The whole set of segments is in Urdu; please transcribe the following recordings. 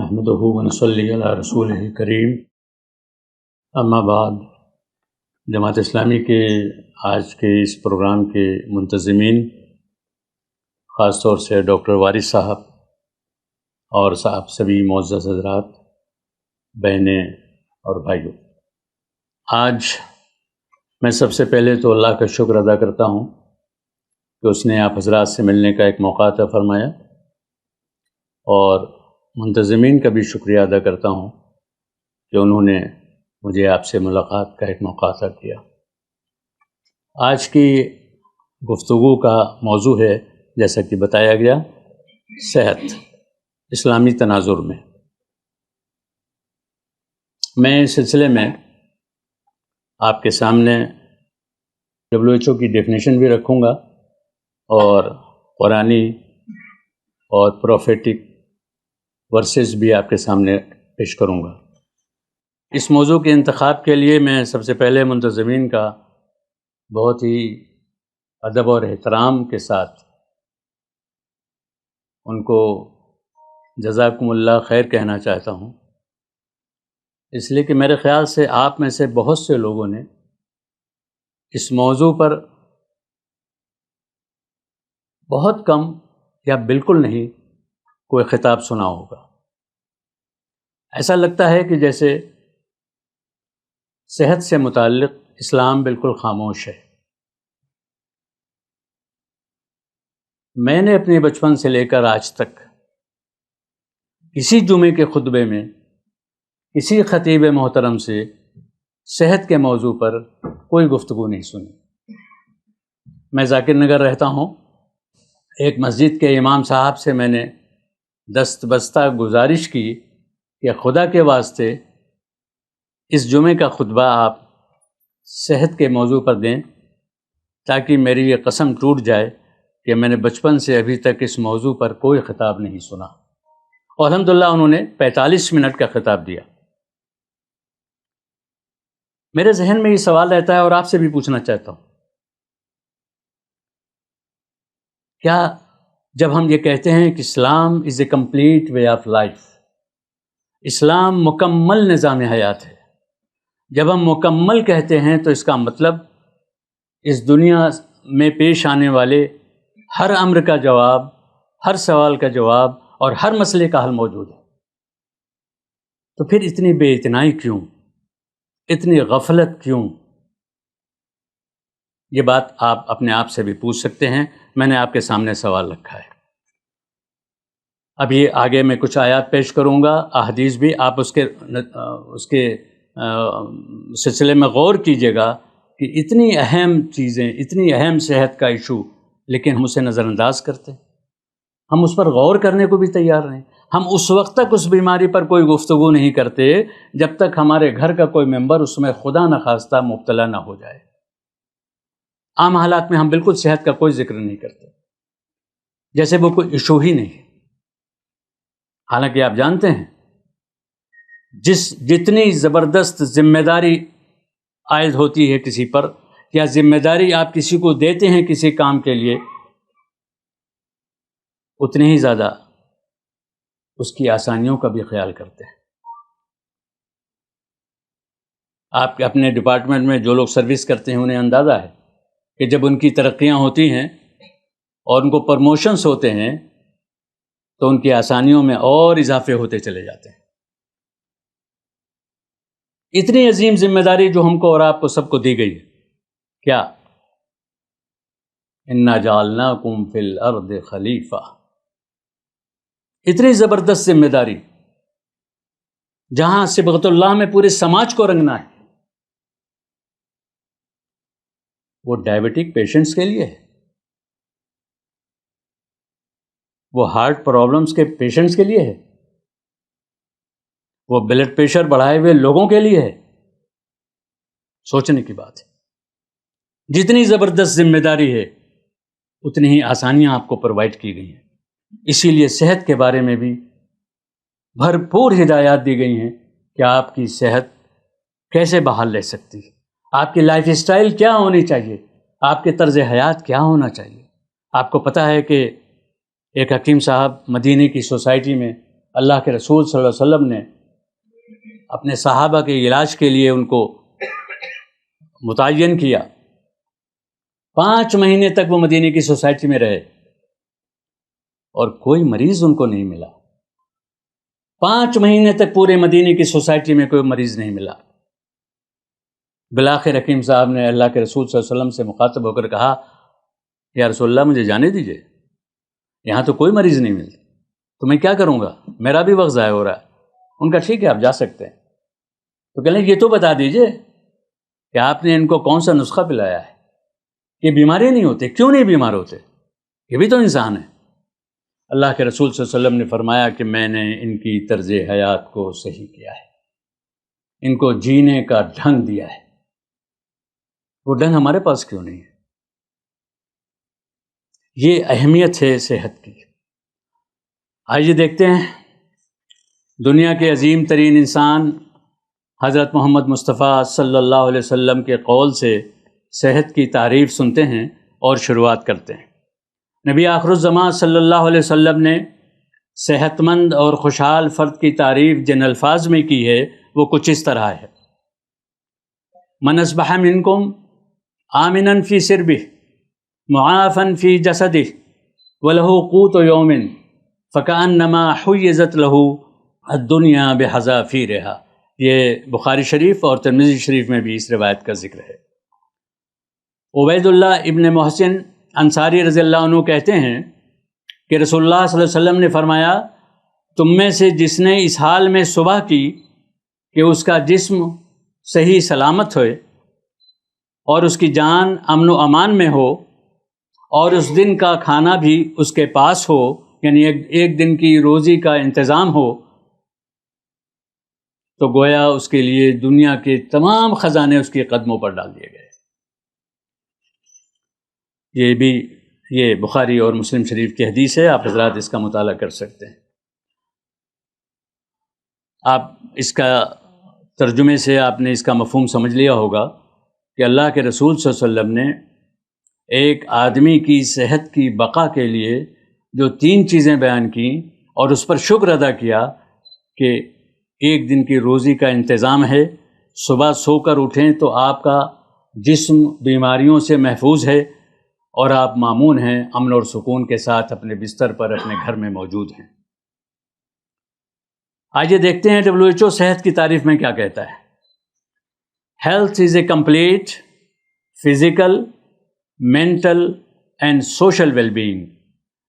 نحمده ونصلی علی رسولہ الکریم، اما بعد۔ جماعت اسلامی کے آج کے اس پروگرام کے منتظمین، خاص طور سے ڈاکٹر وارث صاحب اور صاحب سبھی معزز حضرات، بہنیں اور بھائیوں، آج میں سب سے پہلے تو اللہ کا شکر ادا کرتا ہوں کہ اس نے آپ حضرات سے ملنے کا ایک موقع عطا فرمایا، اور منتظمین کا بھی شکریہ ادا کرتا ہوں کہ انہوں نے مجھے آپ سے ملاقات کا ایک موقع عطا کیا۔ آج کی گفتگو کا موضوع ہے، جیسا کہ بتایا گیا، صحت اسلامی تناظر میں۔ میں اس سلسلے میں آپ کے سامنے WHO کی ڈیفینیشن بھی رکھوں گا اور قرآنی اور پروفیٹک ورسز بھی آپ کے سامنے پیش کروں گا۔ اس موضوع کے انتخاب کے لیے میں سب سے پہلے منتظمین کا بہت ہی ادب اور احترام کے ساتھ ان کو جزاکم اللہ خیر کہنا چاہتا ہوں، اس لیے کہ میرے خیال سے آپ میں سے بہت سے لوگوں نے اس موضوع پر بہت کم یا بالکل نہیں کوئی خطاب سنا ہوگا۔ ایسا لگتا ہے کہ جیسے صحت سے متعلق اسلام بالکل خاموش ہے۔ میں نے اپنے بچپن سے لے کر آج تک کسی جمعے کے خطبے میں کسی خطیب محترم سے صحت کے موضوع پر کوئی گفتگو نہیں سنی۔ میں ذاکر نگر رہتا ہوں۔ ایک مسجد کے امام صاحب سے میں نے دست بستہ گزارش کی کہ خدا کے واسطے اس جمعے کا خطبہ آپ صحت کے موضوع پر دیں، تاکہ میری یہ قسم ٹوٹ جائے کہ میں نے بچپن سے ابھی تک اس موضوع پر کوئی خطاب نہیں سنا۔ اور الحمدللہ انہوں نے 45 منٹ کا خطاب دیا۔ میرے ذہن میں یہ سوال رہتا ہے اور آپ سے بھی پوچھنا چاہتا ہوں، کیا جب ہم یہ کہتے ہیں کہ Islam is a complete way of life, اسلام مکمل نظام حیات ہے، جب ہم مکمل کہتے ہیں تو اس کا مطلب اس دنیا میں پیش آنے والے ہر امر کا جواب، ہر سوال کا جواب اور ہر مسئلے کا حل موجود ہے۔ تو پھر اتنی بے اتنائی کیوں، اتنی غفلت کیوں؟ یہ بات آپ اپنے آپ سے بھی پوچھ سکتے ہیں۔ میں نے آپ کے سامنے سوال رکھا ہے۔ اب یہ آگے میں کچھ آیات پیش کروں گا، احادیث بھی، آپ اس کے سلسلے میں غور کیجیے گا کہ اتنی اہم چیزیں، اتنی اہم صحت کا ایشو، لیکن ہم اسے نظر انداز کرتے ہیں، ہم اس پر غور کرنے کو بھی تیار نہیں۔ ہم اس وقت تک اس بیماری پر کوئی گفتگو نہیں کرتے جب تک ہمارے گھر کا کوئی ممبر اس میں خدا نخواستہ مبتلا نہ ہو جائے۔ عام حالات میں ہم بالکل صحت کا کوئی ذکر نہیں کرتے، جیسے وہ کوئی ایشو ہی نہیں۔ حالانکہ آپ جانتے ہیں جتنی زبردست ذمہ داری عائد ہوتی ہے کسی پر، یا ذمہ داری آپ کسی کو دیتے ہیں کسی کام کے لیے، اتنے ہی زیادہ اس کی آسانیوں کا بھی خیال کرتے ہیں۔ آپ کے اپنے ڈپارٹمنٹ میں جو لوگ سروس کرتے ہیں انہیں اندازہ ہے کہ جب ان کی ترقیاں ہوتی ہیں اور ان کو پروموشنز ہوتے ہیں تو ان کی آسانیوں میں اور اضافے ہوتے چلے جاتے ہیں۔ اتنی عظیم ذمہ داری جو ہم کو اور آپ کو سب کو دی گئی ہے، کیا انا جعلناکم فی الارض خلیفہ، اتنی زبردست ذمہ داری جہاں صبغت اللہ میں پورے سماج کو رنگنا ہے، وہ ڈائبٹک پیشنٹس کے لیے ہے، وہ ہارٹ پرابلمس کے پیشنٹس کے لیے ہے، وہ بلڈ پریشر بڑھائے ہوئے لوگوں کے لیے ہے۔ سوچنے کی بات ہے۔ جتنی زبردست ذمہ داری ہے اتنی ہی آسانیاں آپ کو پرووائڈ کی گئی ہیں۔ اسی لیے صحت کے بارے میں بھی بھرپور ہدایات دی گئی ہیں کہ آپ کی صحت کیسے بحال رہ سکتی ہے، آپ کی لائف اسٹائل کیا ہونی چاہیے، آپ کے طرز حیات کیا ہونا چاہیے۔ آپ کو پتہ ہے کہ ایک حکیم صاحب مدینے کی سوسائٹی میں اللہ کے رسول صلی اللہ علیہ وسلم نے اپنے صحابہ کے علاج کے لیے ان کو متعین کیا. 5 مہینے تک وہ مدینے کی سوسائٹی میں رہے اور کوئی مریض ان کو نہیں ملا. 5 مہینے تک پورے مدینے کی سوسائٹی میں کوئی مریض نہیں ملا. بالآخر حکیم صاحب نے اللہ کے رسول صلی اللہ علیہ وسلم سے مخاطب ہو کر کہا یا رسول اللہ مجھے جانے دیجیے, یہاں تو کوئی مریض نہیں ملتا, تو میں کیا کروں گا, میرا بھی وقت ضائع ہو رہا ہے. ان کا ٹھیک ہے آپ جا سکتے ہیں. تو کہنے یہ تو بتا دیجیے کہ آپ نے ان کو کون سا نسخہ پلایا ہے, یہ بیماری نہیں ہوتے, کیوں نہیں بیمار ہوتے, یہ بھی تو انسان ہے. اللہ کے رسول صلی اللہ علیہ وسلم نے فرمایا کہ میں نے ان کی طرز حیات کو صحیح کیا ہے, ان کو جینے کا ڈھنگ دیا ہے. وہ ڈھنگ ہمارے پاس کیوں نہیں ہے؟ یہ اہمیت ہے صحت کی. آئیے دیکھتے ہیں دنیا کے عظیم ترین انسان حضرت محمد مصطفیٰ صلی اللہ علیہ وسلم کے قول سے صحت کی تعریف سنتے ہیں اور شروعات کرتے ہیں. نبی آخر الزمان صلی اللہ علیہ وسلم نے صحت مند اور خوشحال فرد کی تعریف جن الفاظ میں کی ہے وہ کچھ اس طرح ہے: من اصبح منکم آمنا فی سربہ معافا فی جسدہ وله قوت یوم فکأنما حیزت له الدنیا بحذافیرہا. یہ بخاری شریف اور ترمذی شریف میں بھی اس روایت کا ذکر ہے. عبید اللہ ابن محسن انصاری رضی اللہ عنہ کہتے ہیں کہ رسول اللہ صلی اللہ علیہ وسلم نے فرمایا تم میں سے جس نے اس حال میں صبح کی کہ اس کا جسم صحیح سلامت ہوئے اور اس کی جان امن و امان میں ہو اور اس دن کا کھانا بھی اس کے پاس ہو, یعنی ایک دن کی روزی کا انتظام ہو, تو گویا اس کے لیے دنیا کے تمام خزانے اس کے قدموں پر ڈال دیے گئے. یہ بخاری اور مسلم شریف کی حدیث ہے, آپ حضرات اس کا مطالعہ کر سکتے ہیں. آپ اس کا ترجمے سے آپ نے اس کا مفہوم سمجھ لیا ہوگا کہ اللہ کے رسول صلی اللہ علیہ وسلم نے ایک آدمی کی صحت کی بقا کے لیے جو 3 چیزیں بیان کیں اور اس پر شکر ادا کیا کہ ایک دن کی روزی کا انتظام ہے, صبح سو کر اٹھیں تو آپ کا جسم بیماریوں سے محفوظ ہے اور آپ مامون ہیں, امن اور سکون کے ساتھ اپنے بستر پر اپنے گھر میں موجود ہیں. آئیے دیکھتے ہیں WHO صحت کی تعریف میں کیا کہتا ہے. Health is a complete physical mental and social well-being,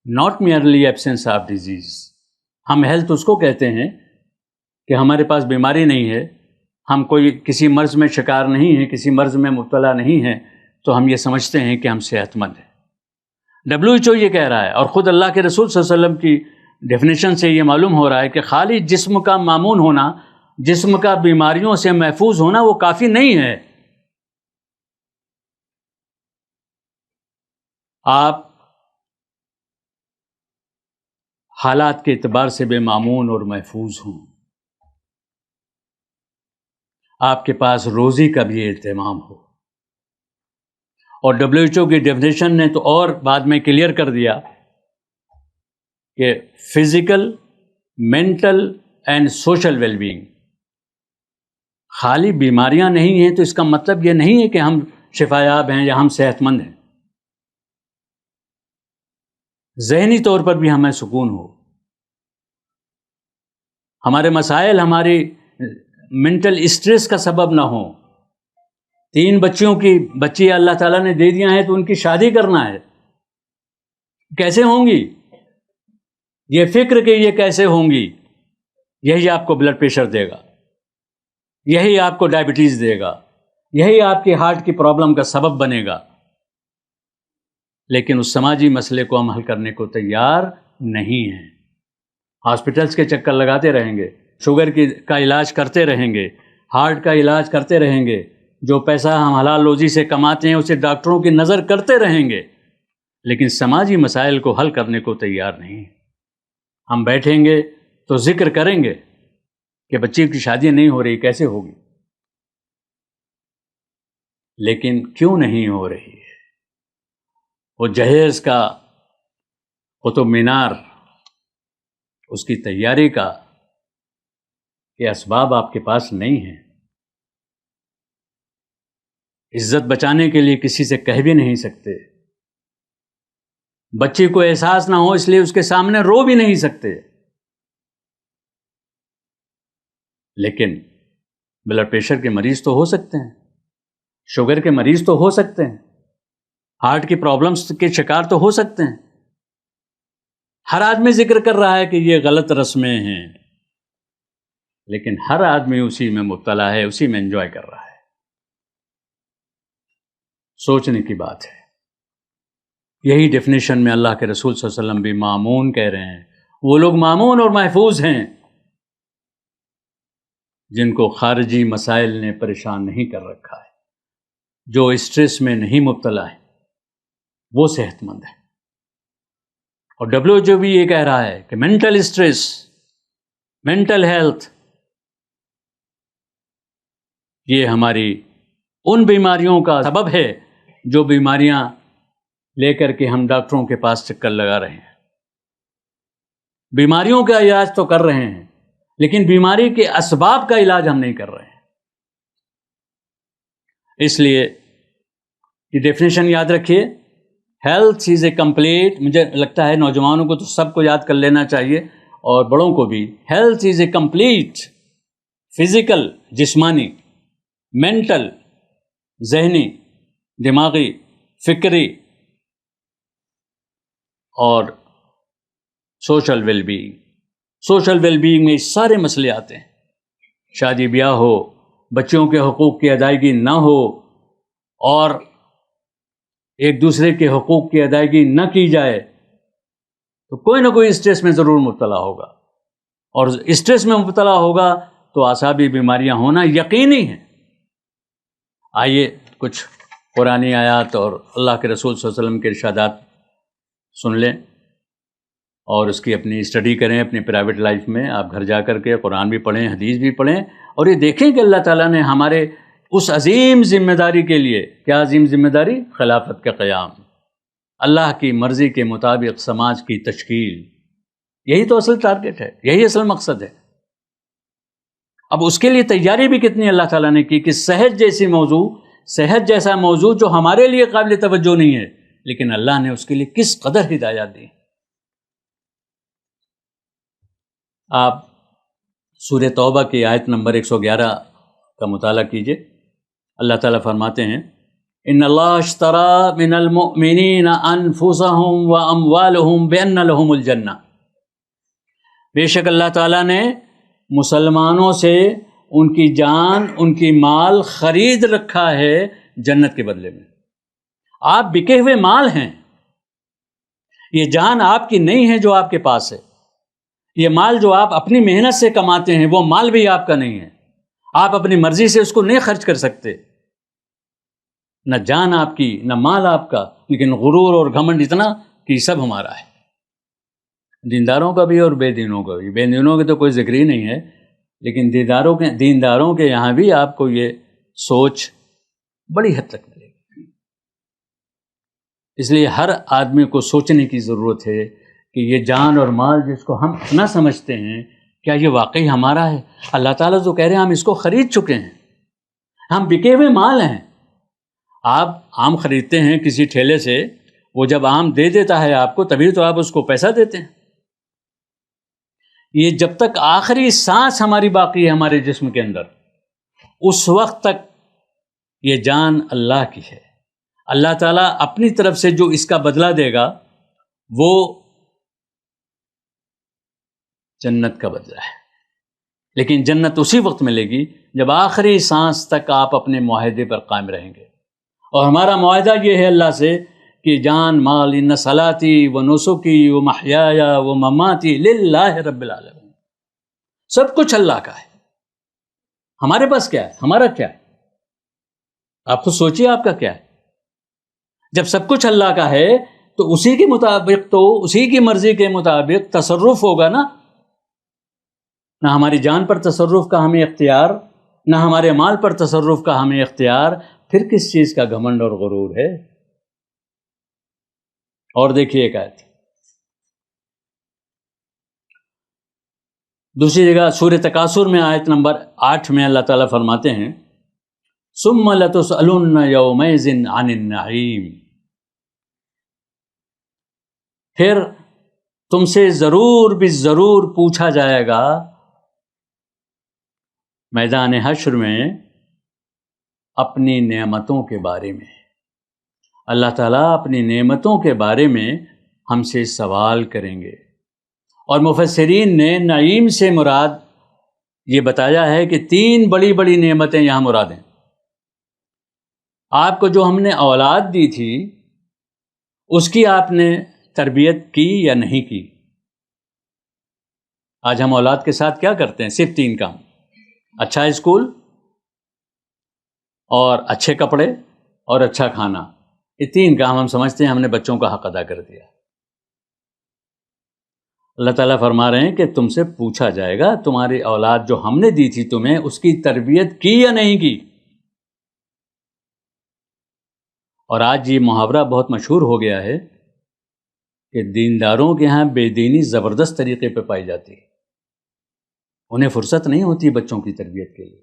not merely absence of disease. ہم ہیلتھ اس کو کہتے ہیں کہ ہمارے پاس بیماری نہیں ہے, ہم کوئی کسی مرض میں شکار نہیں ہیں, کسی مرض میں مبتلا نہیں ہیں, تو ہم یہ سمجھتے ہیں کہ ہم صحت مند ہیں. WHO یہ کہہ رہا ہے اور خود اللہ کے رسول صلی اللہ علیہ وسلم کی ڈیفینیشن سے یہ معلوم ہو رہا ہے کہ خالی جسم کا مامون ہونا, جسم کا بیماریوں سے محفوظ ہونا وہ کافی نہیں ہے. آپ حالات کے اعتبار سے بے مامون اور محفوظ ہوں, آپ کے پاس روزی کا بھی اہتمام ہو. اور WHO کی ڈیفینیشن نے تو اور بعد میں کلیئر کر دیا کہ physical, mental and social well being. خالی بیماریاں نہیں ہیں تو اس کا مطلب یہ نہیں ہے کہ ہم شفا یاب ہیں یا ہم صحت مند ہیں. ذہنی طور پر بھی ہمیں سکون ہو, ہمارے مسائل ہماری منٹل اسٹریس کا سبب نہ ہوں. 3 بچی اللہ تعالیٰ نے دے دیا ہے تو ان کی شادی کرنا ہے, کیسے ہوں گی؟ یہ فکر کہ یہ کیسے ہوں گی, یہی آپ کو بلڈ پریشر دے گا, یہی آپ کو ڈائبٹیز دے گا, یہی آپ کی ہارٹ کی پرابلم کا سبب بنے گا. لیکن اس سماجی مسئلے کو ہم حل کرنے کو تیار نہیں ہیں. ہاسپٹلس کے چکر لگاتے رہیں گے, شوگر کا علاج کرتے رہیں گے, ہارٹ کا علاج کرتے رہیں گے, جو پیسہ ہم حلال روزی سے کماتے ہیں اسے ڈاکٹروں کی نظر کرتے رہیں گے, لیکن سماجی مسائل کو حل کرنے کو تیار نہیں. ہم بیٹھیں گے تو ذکر کریں گے کہ بچی کی شادی نہیں ہو رہی, کیسے ہوگی, لیکن کیوں نہیں ہو رہی ہے؟ وہ جہیز کا قطب مینار اس کی تیاری کا یہ اسباب آپ کے پاس نہیں ہیں. عزت بچانے کے لیے کسی سے کہہ بھی نہیں سکتے. بچے کو احساس نہ ہو اس لیے اس کے سامنے رو بھی نہیں سکتے. لیکن بلڈ پریشر کے مریض تو ہو سکتے ہیں، شوگر کے مریض تو ہو سکتے ہیں، ہارٹ کی پرابلمز کے شکار تو ہو سکتے ہیں. ہر آدمی ذکر کر رہا ہے کہ یہ غلط رسمیں ہیں، لیکن ہر آدمی اسی میں مبتلا ہے، اسی میں انجوائے کر رہا ہے. سوچنے کی بات ہے. یہی ڈیفینیشن میں اللہ کے رسول صلی اللہ علیہ وسلم بھی مامون کہہ رہے ہیں. وہ لوگ مامون اور محفوظ ہیں جن کو خارجی مسائل نے پریشان نہیں کر رکھا ہے، جو اسٹریس میں نہیں مبتلا ہے، وہ صحت مند ہے. اور WHO بھی یہ کہہ رہا ہے کہ مینٹل اسٹریس، مینٹل ہیلتھ، یہ ہماری ان بیماریوں کا سبب ہے جو بیماریاں لے کر کے ہم ڈاکٹروں کے پاس چکر لگا رہے ہیں. بیماریوں کا علاج تو کر رہے ہیں لیکن بیماری کے اسباب کا علاج ہم نہیں کر رہے ہیں. اس لیے یہ ڈیفینیشن یاد رکھیے. ہیلتھ از اے کمپلیٹ، مجھے لگتا ہے نوجوانوں کو تو سب کو یاد کر لینا چاہیے اور بڑوں کو بھی. Health is a complete physical, جسمانی، مینٹل، ذہنی، دماغی، فکری اور social well being. Social well being میں سارے مسئلے آتے ہیں. شادی بیاہ ہو، بچوں کے حقوق کی ادائیگی نہ ہو اور ایک دوسرے کے حقوق کی ادائیگی نہ کی جائے تو کوئی نہ کوئی اسٹریس میں ضرور مبتلا ہوگا، اور اسٹریس میں مبتلا ہوگا تو اعصابی بیماریاں ہونا یقینی ہیں. آئیے کچھ قرآنی آیات اور اللہ کے رسول صلی اللہ علیہ وسلم کے ارشادات سن لیں اور اس کی اپنی اسٹڈی کریں. اپنی پرائیویٹ لائف میں آپ گھر جا کر کے قرآن بھی پڑھیں، حدیث بھی پڑھیں اور یہ دیکھیں کہ اللہ تعالیٰ نے ہمارے اس عظیم ذمہ داری کے لیے، کیا عظیم ذمہ داری؟ خلافت کا قیام، اللہ کی مرضی کے مطابق سماج کی تشکیل. یہی تو اصل ٹارگٹ ہے، یہی اصل مقصد ہے. اب اس کے لیے تیاری بھی کتنی اللہ تعالیٰ نے کی کہ صحت جیسا موضوع جو ہمارے لیے قابل توجہ نہیں ہے لیکن اللہ نے اس کے لیے کس قدر ہدایات دی. آپ سورہ توبہ کی آیت نمبر 111 کا مطالعہ کیجئے. اللہ تعالیٰ فرماتے ہیں ان اللہ اشترى من المؤمنین انفسهم واموالهم بان لهم الجنہ. بے شک اللہ تعالیٰ نے مسلمانوں سے ان کی جان، ان کی مال خرید رکھا ہے جنت کے بدلے میں. آپ بکے ہوئے مال ہیں. یہ جان آپ کی نہیں ہے جو آپ کے پاس ہے. یہ مال جو آپ اپنی محنت سے کماتے ہیں وہ مال بھی آپ کا نہیں ہے. آپ اپنی مرضی سے اس کو نہیں خرچ کر سکتے. نہ جان آپ کی، نہ مال آپ کا، لیکن غرور اور گھمنڈ اتنا کہ سب ہمارا ہے. دینداروں کا بھی اور بے دینوں کا بھی. بے دینوں کے تو کوئی ذکر ہی نہیں ہے، لیکن دینداروں کے یہاں بھی آپ کو یہ سوچ بڑی حد تک ملے گی. اس لیے ہر آدمی کو سوچنے کی ضرورت ہے کہ یہ جان اور مال جس کو ہم اپنا سمجھتے ہیں کیا یہ واقعی ہمارا ہے؟ اللہ تعالیٰ جو کہہ رہے ہیں ہم اس کو خرید چکے ہیں، ہم بکے ہوئے مال ہیں. آپ آم خریدتے ہیں کسی ٹھیلے سے، وہ جب آم دے دیتا ہے آپ کو تبھی تو آپ اس کو پیسہ دیتے ہیں. یہ جب تک آخری سانس ہماری باقی ہے ہمارے جسم کے اندر، اس وقت تک یہ جان اللہ کی ہے. اللہ تعالیٰ اپنی طرف سے جو اس کا بدلہ دے گا وہ جنت کا بدلہ ہے. لیکن جنت اسی وقت ملے گی جب آخری سانس تک آپ اپنے معاہدے پر قائم رہیں گے. اور ہمارا معاہدہ یہ ہے اللہ سے کہ جان مال ان صلاتی و نسکی و محیایا و مماتی للہ رب العالمین. سب کچھ اللہ کا ہے. ہمارے پاس کیا ہے؟ ہمارا کیا ہے؟ آپ خود سوچیے آپ کا کیا ہے؟ جب سب کچھ اللہ کا ہے تو اسی کے مطابق، تو اسی کی مرضی کے مطابق تصرف ہوگا نا. نہ ہماری جان پر تصرف کا ہمیں اختیار، نہ ہمارے مال پر تصرف کا ہمیں اختیار، پھر کس چیز کا گھمنڈ اور غرور ہے؟ اور دیکھیے ایک آیت دوسری جگہ سورہ تکاثر میں آیت نمبر 8 میں اللہ تعالیٰ فرماتے ہیں ثم لتسألن یومئذ عن النعیم، پھر تم سے ضرور بھی ضرور پوچھا جائے گا میدان حشر میں اپنی نعمتوں کے بارے میں۔ اللہ تعالیٰ اپنی نعمتوں کے بارے میں ہم سے سوال کریں گے۔ اور مفسرین نے نعیم سے مراد یہ بتایا ہے کہ 3 بڑی بڑی نعمتیں یہاں مراد ہیں۔ آپ کو جو ہم نے اولاد دی تھی اس کی آپ نے تربیت کی یا نہیں کی؟ آج ہم اولاد کے ساتھ کیا کرتے ہیں؟ صرف 3 کام: اچھا اسکول اور اچھے کپڑے اور اچھا کھانا۔ یہ 3 کام ہم سمجھتے ہیں ہم نے بچوں کا حق ادا کر دیا۔ اللہ تعالیٰ فرما رہے ہیں کہ تم سے پوچھا جائے گا تمہاری اولاد جو ہم نے دی تھی تمہیں، اس کی تربیت کی یا نہیں کی۔ اور آج یہ محاورہ بہت مشہور ہو گیا ہے کہ دینداروں کے ہاں بے دینی زبردست طریقے پہ پائی جاتی ہے، انہیں فرصت نہیں ہوتی بچوں کی تربیت کے لیے۔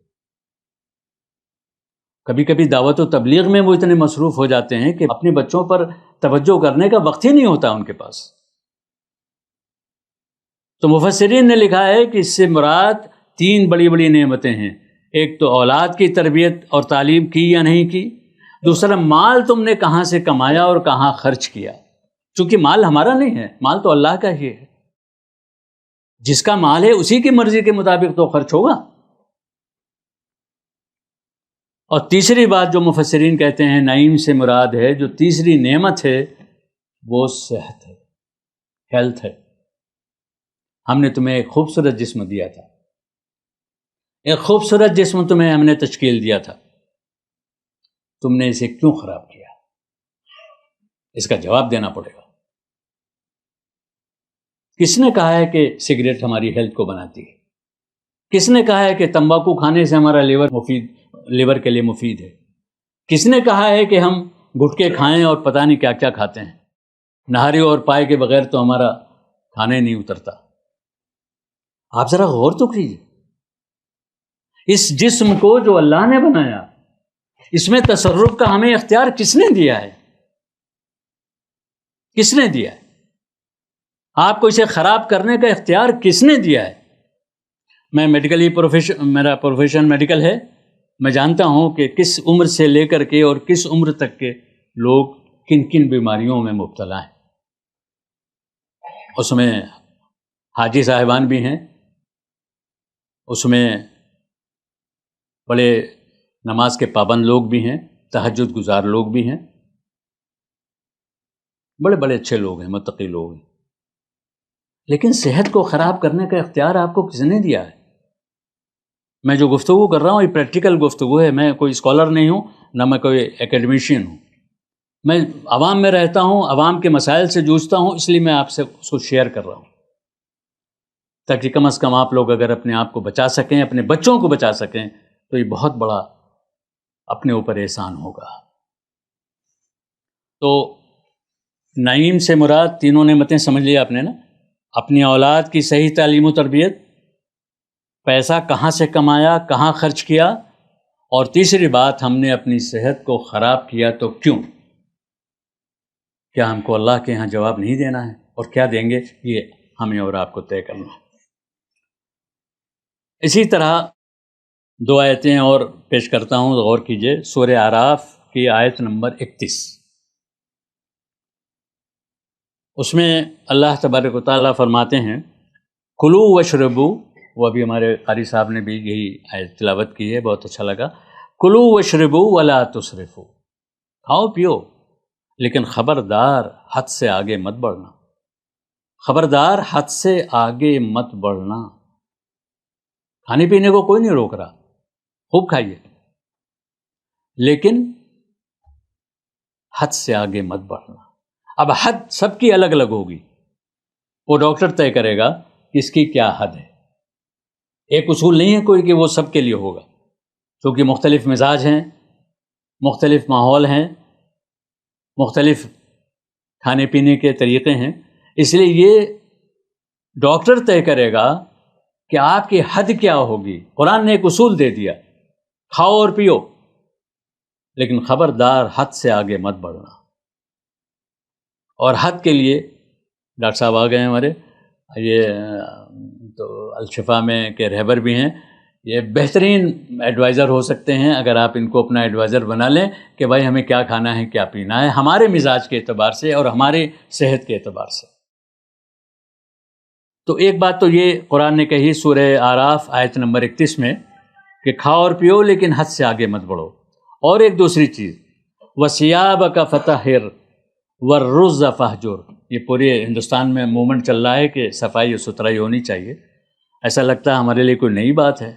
کبھی کبھی دعوت و تبلیغ میں وہ اتنے مصروف ہو جاتے ہیں کہ اپنے بچوں پر توجہ کرنے کا وقت ہی نہیں ہوتا ان کے پاس۔ تو مفسرین نے لکھا ہے کہ اس سے مراد 3 بڑی بڑی نعمتیں ہیں۔ ایک تو اولاد کی تربیت اور تعلیم کی یا نہیں کی، دوسرا مال تم نے کہاں سے کمایا اور کہاں خرچ کیا، چونکہ مال ہمارا نہیں ہے، مال تو اللہ کا ہی ہے۔ جس کا مال ہے اسی کی مرضی کے مطابق تو خرچ ہوگا۔ اور تیسری بات جو مفسرین کہتے ہیں نعیم سے مراد ہے، جو تیسری نعمت ہے وہ صحت ہے، ہیلتھ ہے۔ ہم نے تمہیں ایک خوبصورت جسم دیا تھا، ایک خوبصورت جسم تمہیں ہم نے تشکیل دیا تھا، تم نے اسے کیوں خراب کیا؟ اس کا جواب دینا پڑے گا۔ کس نے کہا ہے کہ سگریٹ ہماری ہیلتھ کو بناتی ہے؟ کس نے کہا ہے کہ تمباکو کھانے سے ہمارا لیور کے لیے مفید ہے؟ کس نے کہا ہے کہ ہم گٹکے کھائیں اور پتہ نہیں کیا کیا کھاتے ہیں؟ نہاری اور پائے کے بغیر تو ہمارا کھانا ہی نہیں اترتا۔ آپ ذرا غور تو کیجیے، اس جسم کو جو اللہ نے بنایا، اس میں تصرف کا ہمیں اختیار کس نے دیا ہے؟ کس نے دیا ہے؟ آپ کو اسے خراب کرنے کا اختیار کس نے دیا ہے؟ میں میرا پروفیشن میڈیکل ہے، میں جانتا ہوں کہ کس عمر سے لے کر کے اور کس عمر تک کے لوگ کن کن بیماریوں میں مبتلا ہیں۔ اس میں حاجی صاحبان بھی ہیں، اس میں بڑے نماز کے پابند لوگ بھی ہیں، تہجد گزار لوگ بھی ہیں، بڑے بڑے اچھے لوگ ہیں، متقی لوگ ہیں، لیکن صحت کو خراب کرنے کا اختیار آپ کو کس نے دیا ہے؟ میں جو گفتگو کر رہا ہوں یہ پریکٹیکل گفتگو ہے، میں کوئی اسکالر نہیں ہوں، نہ میں کوئی اکیڈمیشین ہوں، میں عوام میں رہتا ہوں، عوام کے مسائل سے جوجھتا ہوں، اس لیے میں آپ سے اس کو شیئر کر رہا ہوں تاکہ کم از کم آپ لوگ اگر اپنے آپ کو بچا سکیں، اپنے بچوں کو بچا سکیں، تو یہ بہت بڑا اپنے اوپر احسان ہوگا۔ تو نعیم سے مراد 3 نعمتیں سمجھ لیا آپ نے نا، اپنی اولاد کی صحیح تعلیم و تربیت، پیسہ کہاں سے کمایا، کہاں خرچ کیا، اور تیسری بات ہم نے اپنی صحت کو خراب کیا تو کیوں؟ کیا ہم کو اللہ کے ہاں جواب نہیں دینا ہے؟ اور کیا دیں گے یہ ہمیں اور آپ کو طے کرنا ہے۔ اسی طرح 2 آیتیں اور پیش کرتا ہوں، غور کیجئے۔ سورہ اعراف کی آیت نمبر 31، اس میں اللہ تبارک و تعالیٰ فرماتے ہیں کلو وشربو، وہ ابھی ہمارے قاری صاحب نے بھی یہی آیت تلاوت کی ہے، بہت اچھا لگا۔ کلو وشربو ولا تسرفو، کھاؤ پیو لیکن خبردار حد سے آگے مت بڑھنا، خبردار حد سے آگے مت بڑھنا۔ کھانے پینے کو کوئی نہیں روک رہا، خوب کھائیے، لیکن حد سے آگے مت بڑھنا۔ اب حد سب کی الگ الگ ہوگی، وہ ڈاکٹر طے کرے گا کہ اس کی کیا حد ہے۔ ایک اصول نہیں ہے کوئی کہ وہ سب کے لیے ہوگا، کیونکہ مختلف مزاج ہیں، مختلف ماحول ہیں، مختلف کھانے پینے کے طریقے ہیں، اس لیے یہ ڈاکٹر طے کرے گا کہ آپ کی حد کیا ہوگی. قرآن نے ایک اصول دے دیا، کھاؤ اور پیو، لیکن خبردار حد سے آگے مت بڑھنا. اور حد کے لیے ڈاکٹر صاحب آ گئے ہیں ہمارے، یہ تو الشفا میں کے رہبر بھی ہیں، یہ بہترین ایڈوائزر ہو سکتے ہیں اگر آپ ان کو اپنا ایڈوائزر بنا لیں کہ بھائی ہمیں کیا کھانا ہے کیا پینا ہے، ہمارے مزاج کے اعتبار سے اور ہماری صحت کے اعتبار سے. تو ایک بات تو یہ قرآن نے کہی سورہ اعراف آیت نمبر 31 میں کہ کھاؤ اور پیو لیکن حد سے آگے مت بڑھو. اور ایک دوسری چیز وَثِيَابَكَ فَطَهِّرْ وَالرُّجْزَ فَاهْجُرْ، یہ پورے ہندوستان میں موومنٹ چل رہا ہے کہ صفائی اور ستھرائی ہونی چاہیے. ایسا لگتا ہے ہمارے لیے کوئی نئی بات ہے.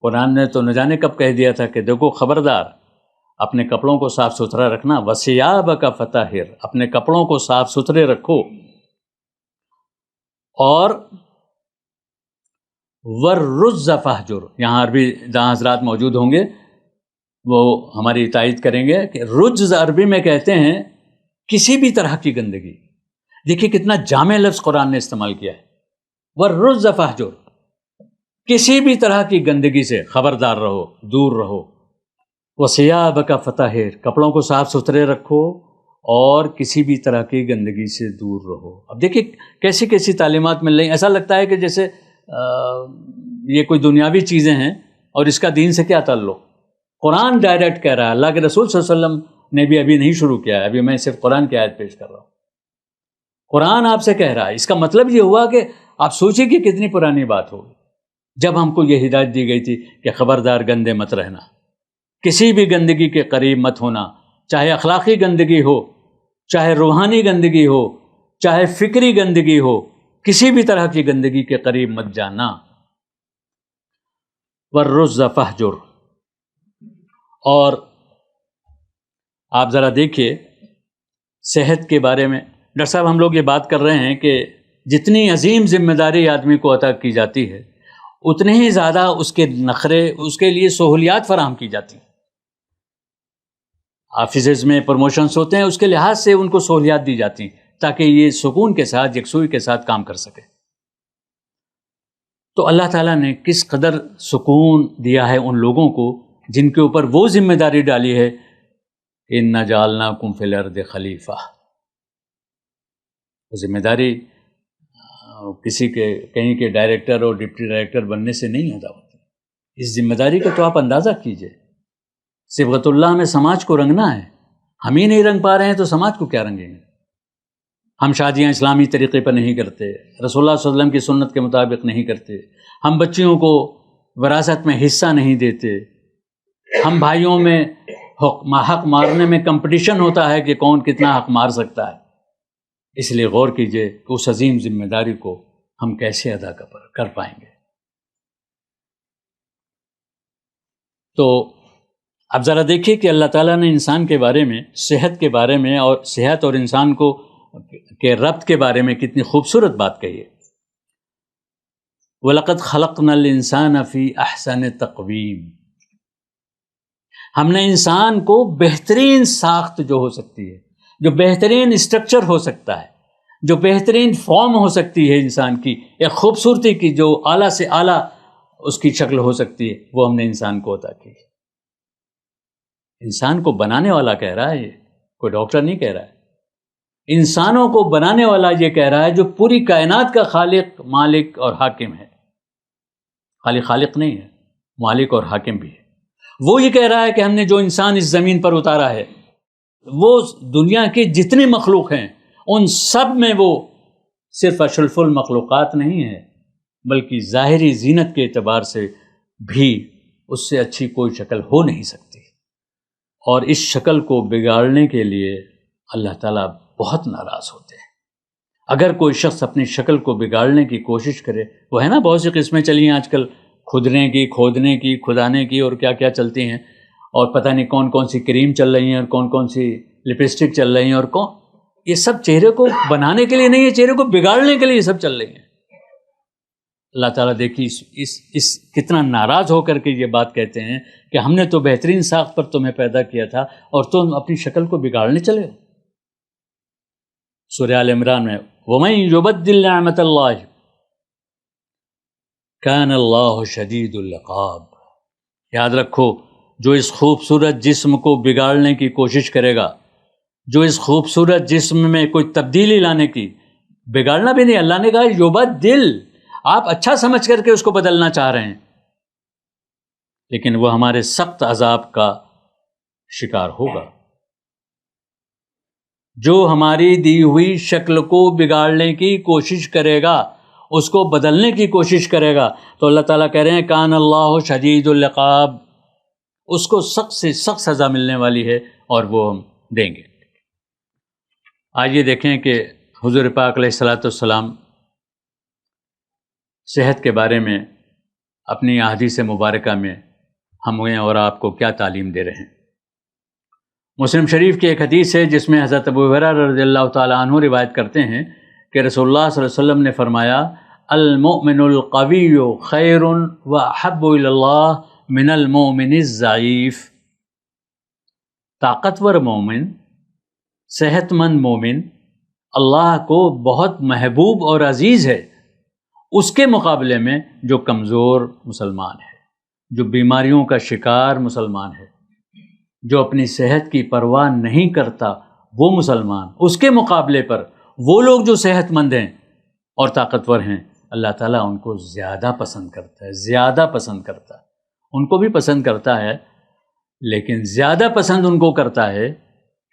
قرآن نے تو نہ جانے کب کہہ دیا تھا کہ دیکھو خبردار اپنے کپڑوں کو صاف ستھرا رکھنا. وَثِيَابَكَ فَطَهِّرْ، اپنے کپڑوں کو صاف ستھرے رکھو. اور وَالرُّجْزَ فَاهْجُرْ، یہاں عربی جہاں حضرات موجود ہوں گے وہ ہماری تائید کریں گے کہ رجز عربی میں کہتے ہیں کسی بھی طرح کی گندگی. دیکھیے کتنا جامع لفظ قرآن نے استعمال کیا ہے، وَالرُّجْزَ فَاهْجُرْ، کسی بھی طرح کی گندگی سے خبردار رہو، دور رہو. وَثِيَابَكَ فَطَهِّرْ، کپڑوں کو صاف ستھرے رکھو اور کسی بھی طرح کی گندگی سے دور رہو. اب دیکھیے کیسی کیسی تعلیمات مل رہی ہیں. ایسا لگتا ہے کہ جیسے یہ کوئی دنیاوی چیزیں ہیں اور اس کا دین سے کیا تعلق. قرآن ڈائریکٹ کہہ رہا ہے، اللہ کے رسول صلی اللہ علیہ وسلم نے بھی ابھی نہیں شروع کیا ہے، ابھی میں صرف قرآن کی آیت پیش کر رہا ہوں. قرآن آپ سے کہہ رہا ہے. اس کا مطلب یہ ہوا کہ آپ سوچیں کہ کتنی پرانی بات ہوگی جب ہم کو یہ ہدایت دی گئی تھی کہ خبردار گندے مت رہنا، کسی بھی گندگی کے قریب مت ہونا، چاہے اخلاقی گندگی ہو، چاہے روحانی گندگی ہو، چاہے فکری گندگی ہو، کسی بھی طرح کی گندگی کے قریب مت جانا. وَالرُّجْزَ فَاهْجُرْ. اور آپ ذرا دیکھیے صحت کے بارے میں، ڈاکٹر صاحب ہم لوگ یہ بات کر رہے ہیں کہ جتنی عظیم ذمہ داری آدمی کو عطا کی جاتی ہے اتنے ہی زیادہ اس کے نخرے، اس کے لیے سہولیات فراہم کی جاتی ہیں. آفیسز میں پروموشنز ہوتے ہیں، اس کے لحاظ سے ان کو سہولیات دی جاتی ہیں تاکہ یہ سکون کے ساتھ، یکسوئی کے ساتھ کام کر سکے. تو اللہ تعالیٰ نے کس قدر سکون دیا ہے ان لوگوں کو جن کے اوپر وہ ذمہ داری ڈالی ہے اِنَّا جَعَلْنَاكُمْ فِي الْأَرْضِ خلیفہ. وہ ذمہ داری کسی کے کہیں کے ڈائریکٹر اور ڈپٹی ڈائریکٹر بننے سے نہیں ادا ہوتی. اس ذمہ داری کا تو آپ اندازہ کیجئے. صبغت اللہ میں سماج کو رنگنا ہے، ہم ہی نہیں رنگ پا رہے ہیں تو سماج کو کیا رنگیں گے. ہم شادیاں اسلامی طریقے پر نہیں کرتے، رسول اللہ صلی اللہ علیہ وسلم کی سنت کے مطابق نہیں کرتے، ہم بچیوں کو وراثت میں حصہ نہیں دیتے، ہم بھائیوں میں حق مارنے میں کمپٹیشن ہوتا ہے کہ کون کتنا حق مار سکتا ہے. اس لیے غور کیجئے کہ اس عظیم ذمہ داری کو ہم کیسے ادا کر پائیں گے. تو اب ذرا دیکھیے کہ اللہ تعالیٰ نے انسان کے بارے میں، صحت کے بارے میں اور صحت اور انسان کو کے ربط کے بارے میں کتنی خوبصورت بات کہی ہے. وَلَقَدْ خَلَقْنَا الْإِنسَانَ فِي أَحْسَنِ تَقْوِيمٍ. ہم نے انسان کو بہترین ساخت جو ہو سکتی ہے، جو بہترین اسٹرکچر ہو سکتا ہے، جو بہترین فارم ہو سکتی ہے انسان کی، ایک خوبصورتی کی جو اعلیٰ سے اعلیٰ اس کی شکل ہو سکتی ہے، وہ ہم نے انسان کو عطا کی. انسان کو بنانے والا کہہ رہا ہے، یہ کوئی ڈاکٹر نہیں کہہ رہا ہے. انسانوں کو بنانے والا یہ کہہ رہا ہے جو پوری کائنات کا خالق، مالک اور حاکم ہے. خالی خالق نہیں ہے، مالک اور حاکم بھی ہے. وہ یہ کہہ رہا ہے کہ ہم نے جو انسان اس زمین پر اتارا ہے وہ دنیا کی جتنی مخلوق ہیں ان سب میں وہ صرف اشرف المخلوقات نہیں ہے، بلکہ ظاہری زینت کے اعتبار سے بھی اس سے اچھی کوئی شکل ہو نہیں سکتی. اور اس شکل کو بگاڑنے کے لیے اللہ تعالیٰ بہت ناراض ہوتے ہیں. اگر کوئی شخص اپنی شکل کو بگاڑنے کی کوشش کرے، وہ ہے نا بہت سی قسمیں چلی ہیں آج کل، کھودنے کی، کھودنے کی، کھدانے کی اور کیا کیا چلتی ہیں، اور پتہ نہیں کون کون سی کریم چل رہی ہیں اور کون کون سی لپسٹک چل رہی ہیں، اور یہ سب چہرے کو بنانے کے لیے نہیں ہے، چہرے کو بگاڑنے کے لیے یہ سب چل رہی ہیں. اللہ تعالیٰ دیکھیے اس کتنا ناراض ہو کر کے یہ بات کہتے ہیں کہ ہم نے تو بہترین ساخت پر تمہیں پیدا کیا تھا اور تم اپنی شکل کو بگاڑنے چلے ہو. سورہ آل عمران میں وَمَن يُبَدِّلْ نِعْمَتَ اللَّهِ کان اللہ شدید العقاب. یاد رکھو، جو اس خوبصورت جسم کو بگاڑنے کی کوشش کرے گا، جو اس خوبصورت جسم میں کوئی تبدیلی لانے کی، بگاڑنا بھی نہیں، اللہ نے کہا یبدل، آپ اچھا سمجھ کر کے اس کو بدلنا چاہ رہے ہیں، لیکن وہ ہمارے سخت عذاب کا شکار ہوگا. جو ہماری دی ہوئی شکل کو بگاڑنے کی کوشش کرے گا، اس کو بدلنے کی کوشش کرے گا، تو اللہ تعالیٰ کہہ رہے ہیں کان اللہ شدید العقاب، اس کو سخت سے سخت سزا ملنے والی ہے اور وہ ہم دیں گے. آئیے دیکھیں کہ حضور پاک علیہ الصلاۃ والسلام صحت کے بارے میں اپنی احادیث مبارکہ میں ہمیں اور آپ کو کیا تعلیم دے رہے ہیں. مسلم شریف کی ایک حدیث ہے جس میں حضرت ابو ہریرہ رضی اللہ تعالیٰ عنہ روایت کرتے ہیں کہ رسول اللہ صلی اللہ علیہ وسلم نے فرمایا المؤمن القوی خیر واحب الی اللہ من المؤمن الضعیف. طاقتور مومن، صحت مند مومن اللہ کو بہت محبوب اور عزیز ہے اس کے مقابلے میں جو کمزور مسلمان ہے، جو بیماریوں کا شکار مسلمان ہے، جو اپنی صحت کی پرواہ نہیں کرتا وہ مسلمان، اس کے مقابلے پر وہ لوگ جو صحت مند ہیں اور طاقتور ہیں، اللہ تعالیٰ ان کو زیادہ پسند کرتا ہے، زیادہ پسند کرتا ہے. ان کو بھی پسند کرتا ہے لیکن زیادہ پسند ان کو کرتا ہے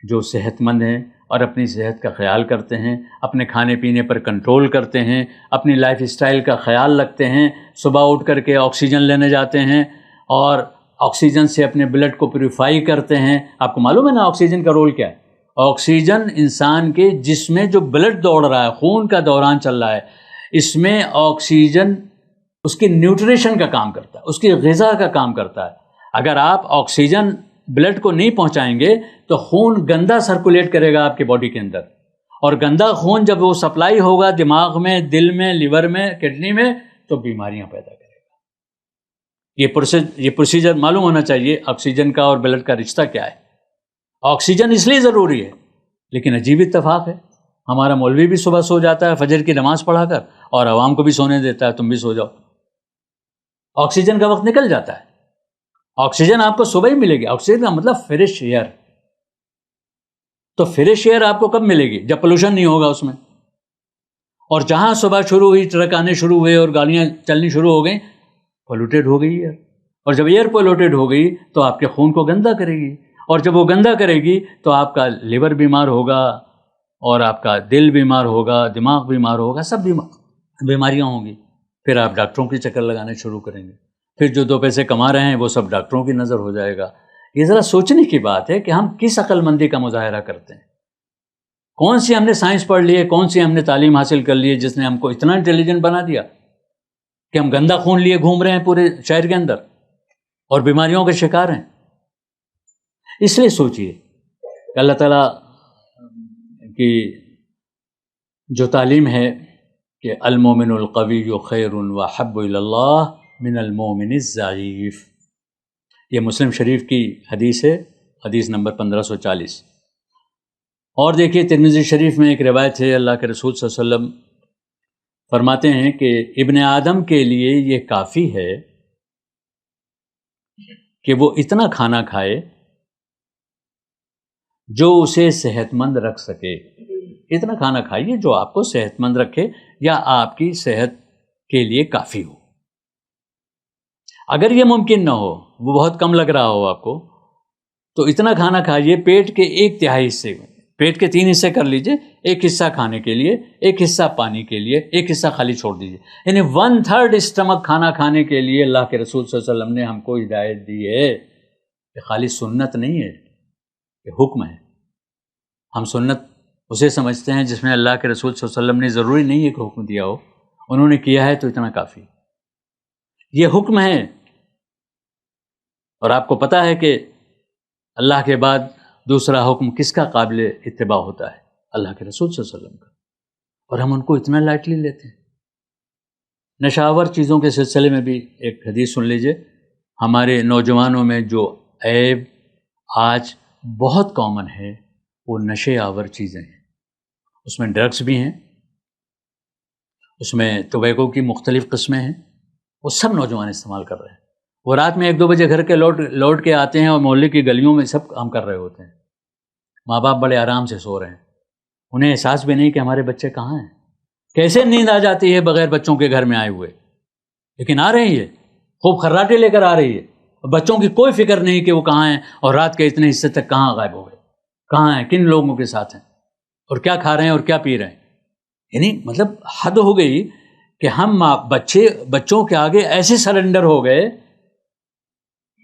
جو صحت مند ہیں اور اپنی صحت کا خیال کرتے ہیں، اپنے کھانے پینے پر کنٹرول کرتے ہیں، اپنی لائف اسٹائل کا خیال رکھتے ہیں، صبح اٹھ کر کے آکسیجن لینے جاتے ہیں اور آکسیجن سے اپنے بلڈ کو پیوریفائی کرتے ہیں. آپ کو معلوم ہے نا آکسیجن کا رول کیا ہے؟ آکسیجن انسان کے جسم میں جو بلڈ دوڑ رہا ہے، خون کا دوران چل رہا ہے، اس میں آکسیجن اس کی نیوٹریشن کا کام کرتا ہے، اس کی غذا کا کام کرتا ہے. اگر آپ آکسیجن بلڈ کو نہیں پہنچائیں گے تو خون گندا سرکولیٹ کرے گا آپ کی باڈی کے اندر، اور گندا خون جب وہ سپلائی ہوگا دماغ میں، دل میں، لیور میں، کڈنی میں، تو بیماریاں پیدا کرے گا. یہ پروسیجر معلوم ہونا چاہیے آکسیجن کا اور بلڈ کا رشتہ کیا ہے. آکسیجن اس لیے ضروری ہے، لیکن عجیب اتفاق ہے، ہمارا مولوی بھی صبح سو جاتا ہے فجر کی نماز پڑھا کر اور عوام کو بھی سونے دیتا ہے، تم بھی سو جاؤ. آکسیجن کا وقت نکل جاتا ہے. آکسیجن آپ کو صبح ہی ملے گی. آکسیجن کا مطلب فریش ایئر. تو فریش ایئر آپ کو کب ملے گی؟ جب پولوشن نہیں ہوگا اس میں. اور جہاں صبح شروع ہوئی، ٹرک آنے شروع ہوئے اور گاڑیاں چلنی شروع ہو گئیں، پولوٹیڈ ہو گئی ایئر. اور جب ایئر پولوٹیڈ ہو گئی تو آپ کے خون کو گندا کرے گی، اور جب وہ گندا کرے گی تو آپ کا لیور بیمار ہوگا اور آپ کا دل بیمار ہوگا، دماغ بیمار ہوگا، سب بیماریاں ہوں گی. پھر آپ ڈاکٹروں کے چکر لگانے شروع کریں گے. پھر جو 2 پیسے کما رہے ہیں وہ سب ڈاکٹروں کی نظر ہو جائے گا. یہ ذرا سوچنے کی بات ہے کہ ہم کس عقل مندی کا مظاہرہ کرتے ہیں. کون سی ہم نے سائنس پڑھ لی ہے، کون سی ہم نے تعلیم حاصل کر لی ہے جس نے ہم کو اتنا انٹیلیجنٹ بنا دیا کہ ہم گندا خون لیے گھوم رہے ہیں پورے شہر کے اندر اور بیماریوں کے شکار ہیں. اس لیے سوچئے کہ اللہ تعالیٰ کی جو تعلیم ہے کہ المومن القوی خیر واحب الی اللہ من المومن الضعیف، یہ مسلم شریف کی حدیث ہے، حدیث نمبر 1540. اور دیکھیے ترمذی شریف میں ایک روایت ہے، اللہ کے رسول صلی اللہ علیہ وسلم فرماتے ہیں کہ ابن آدم کے لیے یہ کافی ہے کہ وہ اتنا کھانا کھائے جو اسے صحت مند رکھ سکے. اتنا کھانا کھائیے جو آپ کو صحت مند رکھے یا آپ کی صحت کے لیے کافی ہو. اگر یہ ممکن نہ ہو، وہ بہت کم لگ رہا ہو آپ کو، تو اتنا کھانا کھائیے پیٹ کے 1/3 حصے میں. پیٹ کے 3 حصے کر لیجئے، 1 حصہ کھانے کے لیے، 1 حصہ پانی کے لیے، 1 حصہ خالی چھوڑ دیجئے. یعنی 1/3 اسٹمک کھانا کھانے کے لیے اللہ کے رسول صلی اللہ علیہ وسلم نے ہم کو ہدایت دی ہے. یہ خالی سنت نہیں ہے، یہ حکم ہے. ہم سنت اسے سمجھتے ہیں جس میں اللہ کے رسول صلی اللہ علیہ وسلم نے ضروری نہیں ہے کہ حکم دیا ہو، انہوں نے کیا ہے تو اتنا کافی. یہ حکم ہے. اور آپ کو پتہ ہے کہ اللہ کے بعد دوسرا حکم کس کا قابل اتباع ہوتا ہے؟ اللہ کے رسول صلی اللہ علیہ وسلم کا. اور ہم ان کو اتنا لائٹلی لیتے ہیں. نشاور چیزوں کے سلسلے میں بھی ایک حدیث سن لیجئے. ہمارے نوجوانوں میں جو عیب آج بہت کامن ہے وہ نشے آور چیزیں ہیں. اس میں ڈرگس بھی ہیں، اس میں ٹوبیکو کی مختلف قسمیں ہیں، وہ سب نوجوان استعمال کر رہے ہیں. وہ رات میں 1-2 بجے گھر کے لوٹ کے آتے ہیں اور محلے کی گلیوں میں سب کام کر رہے ہوتے ہیں. ماں باپ بڑے آرام سے سو رہے ہیں. انہیں احساس بھی نہیں کہ ہمارے بچے کہاں ہیں. کیسے نیند آ جاتی ہے بغیر بچوں کے گھر میں آئے ہوئے، لیکن آ رہی ہے، خوب خراٹے لے کر آ رہی ہے. بچوں کی کوئی فکر نہیں کہ وہ کہاں ہیں اور رات کے اتنے حصے تک کہاں غائب ہو گئے، کہاں ہیں، کن لوگوں کے ساتھ ہیں، اور کیا کھا رہے ہیں اور کیا پی رہے ہیں. یعنی مطلب حد ہو گئی کہ ہم بچوں کے آگے ایسے سرنڈر ہو گئے